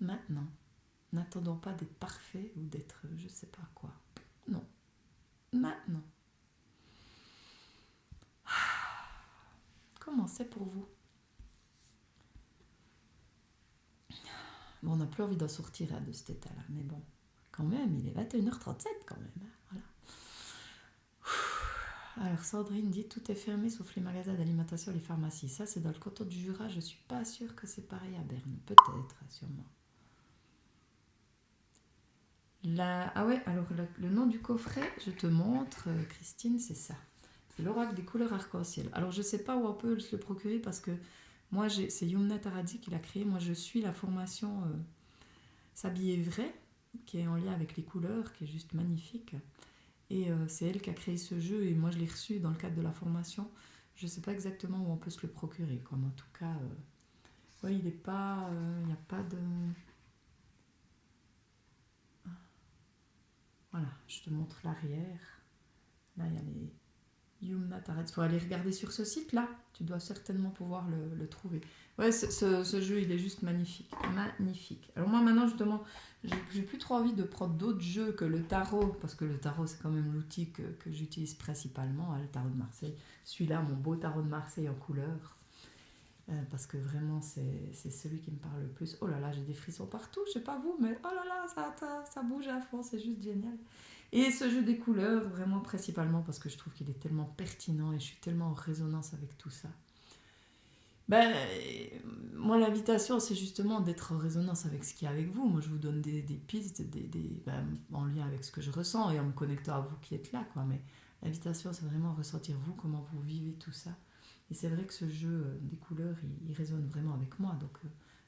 Maintenant, n'attendons pas d'être parfait ou d'être je sais pas quoi. Non, maintenant. Comment c'est pour vous? Bon, on n'a plus envie d'en sortir de cet état-là, mais bon, quand même, il est 21h37 quand même. Hein, voilà. Alors Sandrine dit tout est fermé sauf les magasins d'alimentation et les pharmacies. Ça, c'est dans le canton du Jura. Je suis pas sûre que c'est pareil à Berne. Peut-être, sûrement. Ah ouais, alors le nom du coffret, je te montre, Christine, c'est ça. C'est l'oracle des couleurs arc-en-ciel. Alors je sais pas où on peut se le procurer parce que moi, c'est Yumna Taradi qui l'a créé. Moi, je suis la formation S'habiller vrai, qui est en lien avec les couleurs, qui est juste magnifique. Et c'est elle qui a créé ce jeu et moi, je l'ai reçu dans le cadre de la formation. Je sais pas exactement où on peut se le procurer. Comme en tout cas, ouais, il n'est pas... Il n'y a pas de... Voilà, je te montre l'arrière. Là, il y a les Yumna Taradi. Il faut aller regarder sur ce site-là. Tu dois certainement pouvoir le trouver. Ouais, ce jeu, il est juste magnifique. Magnifique. Alors moi, maintenant, justement, j'ai plus trop envie de prendre d'autres jeux que le tarot. Parce que le tarot, c'est quand même l'outil que j'utilise principalement. Hein, le tarot de Marseille. Celui-là, mon beau tarot de Marseille en couleur. Parce que vraiment, c'est celui qui me parle le plus. Oh là là, j'ai des frissons partout. Je sais pas vous, mais oh là là, ça bouge à fond. C'est juste génial. Et ce jeu des couleurs, vraiment principalement parce que je trouve qu'il est tellement pertinent et je suis tellement en résonance avec tout ça. Ben, moi, l'invitation, c'est justement d'être en résonance avec ce qui est avec vous. Moi, je vous donne des pistes en lien avec ce que je ressens et en me connectant à vous qui êtes là, quoi. Mais l'invitation, c'est vraiment ressentir vous, comment vous vivez tout ça. Et c'est vrai que ce jeu des couleurs, il résonne vraiment avec moi. Donc,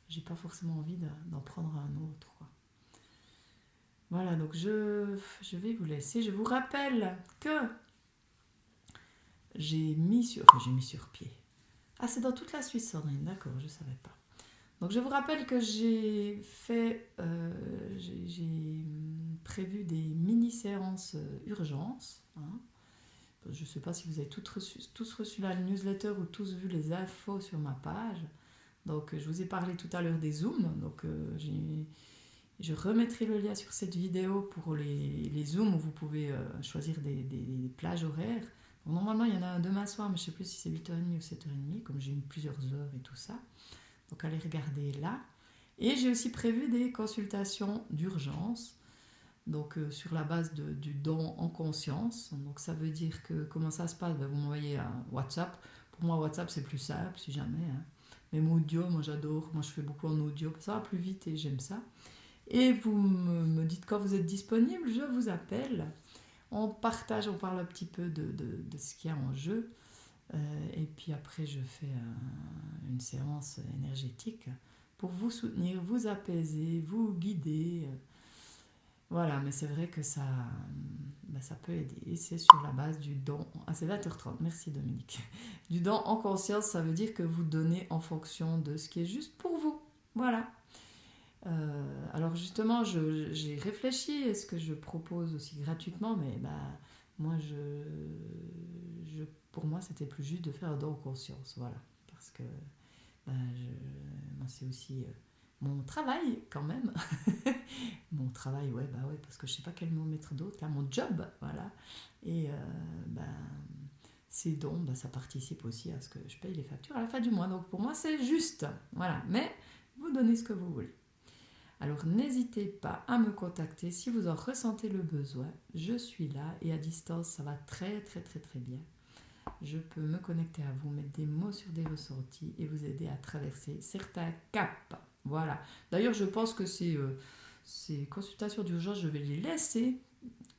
j'ai pas forcément envie d'en prendre un autre, quoi. Voilà, donc je vais vous laisser. Je vous rappelle que j'ai mis sur pied. Ah, c'est dans toute la Suisse, Sandrine, d'accord, je ne savais pas. Donc je vous rappelle que j'ai prévu des mini-séances urgences. Hein. Je ne sais pas si vous avez tous reçu la newsletter ou tous vu les infos sur ma page. Donc je vous ai parlé tout à l'heure des Zooms. Donc je remettrai le lien sur cette vidéo pour les Zooms où vous pouvez choisir des plages horaires. Donc, normalement, il y en a un demain soir, mais je ne sais plus si c'est 8h30 ou 7h30, comme j'ai eu plusieurs heures et tout ça. Donc, allez regarder là. Et j'ai aussi prévu des consultations d'urgence, donc sur la base du don en conscience. Donc, ça veut dire que comment ça se passe? Ben, vous m'envoyez un WhatsApp. Pour moi, WhatsApp, c'est plus simple, si jamais. Hein. Même audio, moi j'adore. Moi, je fais beaucoup en audio. Ça va plus vite et j'aime ça. Et vous me dites quand vous êtes disponible, je vous appelle. On partage, on parle un petit peu de ce qu'il y a en jeu. Et puis après, je fais une séance énergétique pour vous soutenir, vous apaiser, vous guider. Voilà, mais c'est vrai que ça peut aider. Et c'est sur la base du don. Ah, c'est 20h30, merci Dominique. Du don en conscience, ça veut dire que vous donnez en fonction de ce qui est juste pour vous. Voilà. Alors justement, j'ai réfléchi à ce que je propose aussi gratuitement, mais moi, pour moi, c'était plus juste de faire un don en conscience. Voilà. Parce que moi, c'est aussi mon travail quand même. Mon travail, ouais, parce que je sais pas quel mot mettre d'autre, là, mon job, voilà. Et ces dons, ça participe aussi à ce que je paye les factures à la fin du mois. Donc pour moi, c'est juste, voilà. Mais vous donnez ce que vous voulez. Alors n'hésitez pas à me contacter si vous en ressentez le besoin. Je suis là et à distance, ça va très très très très bien. Je peux me connecter à vous, mettre des mots sur des ressentis et vous aider à traverser certains caps. Voilà. D'ailleurs, je pense que ces consultations d'urgence, je vais les laisser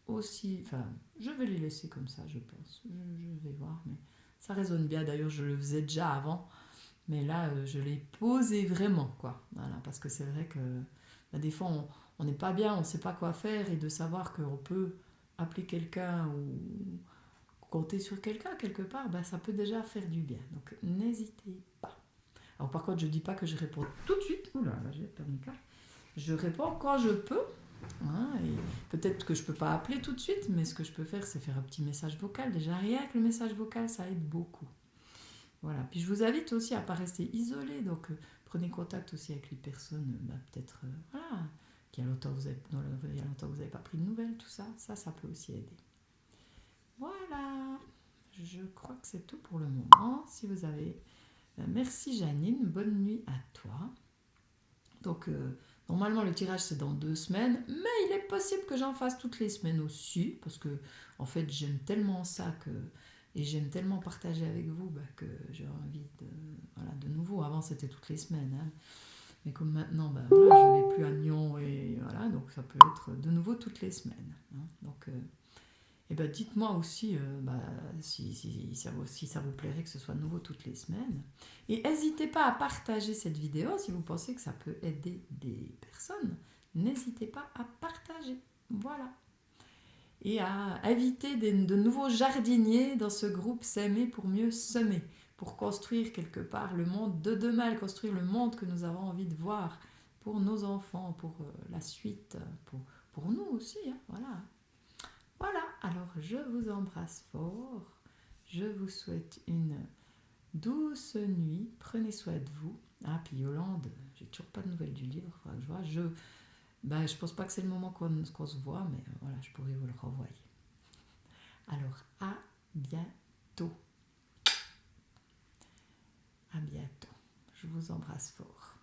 aussi. Enfin, je vais les laisser comme ça, je pense. Je vais voir, mais ça résonne bien. D'ailleurs, je le faisais déjà avant. Mais là, je l'ai posé vraiment, quoi. Voilà, parce que c'est vrai que des fois, on n'est pas bien, on ne sait pas quoi faire, et de savoir qu'on peut appeler quelqu'un ou compter sur quelqu'un quelque part, ça peut déjà faire du bien. Donc, n'hésitez pas. Alors, par contre, je ne dis pas que je réponds tout de suite. Oula, là, j'ai perdu le cas. Je réponds quand je peux. Hein, et peut-être que je ne peux pas appeler tout de suite, mais ce que je peux faire, c'est faire un petit message vocal. Déjà, rien que le message vocal, ça aide beaucoup. Voilà. Puis je vous invite aussi à ne pas rester isolé, donc prenez contact aussi avec les personnes, peut-être, voilà, il y a longtemps que vous n'avez pas pris de nouvelles, tout ça, ça peut aussi aider. Voilà, je crois que c'est tout pour le moment. Si vous avez... merci Janine, bonne nuit à toi. Donc, normalement, le tirage, c'est dans 2 semaines, mais il est possible que j'en fasse toutes les semaines aussi, parce que, en fait, j'aime tellement ça et j'aime tellement partager avec vous que j'ai envie de nouveau. Avant, c'était toutes les semaines, hein. Mais comme maintenant, je ne vais plus à Nyon, et voilà, donc ça peut être de nouveau toutes les semaines. Hein. Donc, dites-moi aussi si ça vous plairait que ce soit de nouveau toutes les semaines. Et n'hésitez pas à partager cette vidéo si vous pensez que ça peut aider des personnes. N'hésitez pas à partager. Voilà. Et à inviter de nouveaux jardiniers dans ce groupe S'aimer pour mieux semer, pour construire quelque part le monde de demain, construire le monde que nous avons envie de voir pour nos enfants, pour la suite, pour nous aussi. Hein, voilà. Voilà, alors je vous embrasse fort. Je vous souhaite une douce nuit. Prenez soin de vous. Ah, puis Yolande, j'ai toujours pas de nouvelles du livre. Faudra que je vois. Je pense pas que c'est le moment qu'on se voit, mais voilà, je pourrais vous le renvoyer. Alors, à bientôt. À bientôt. Je vous embrasse fort.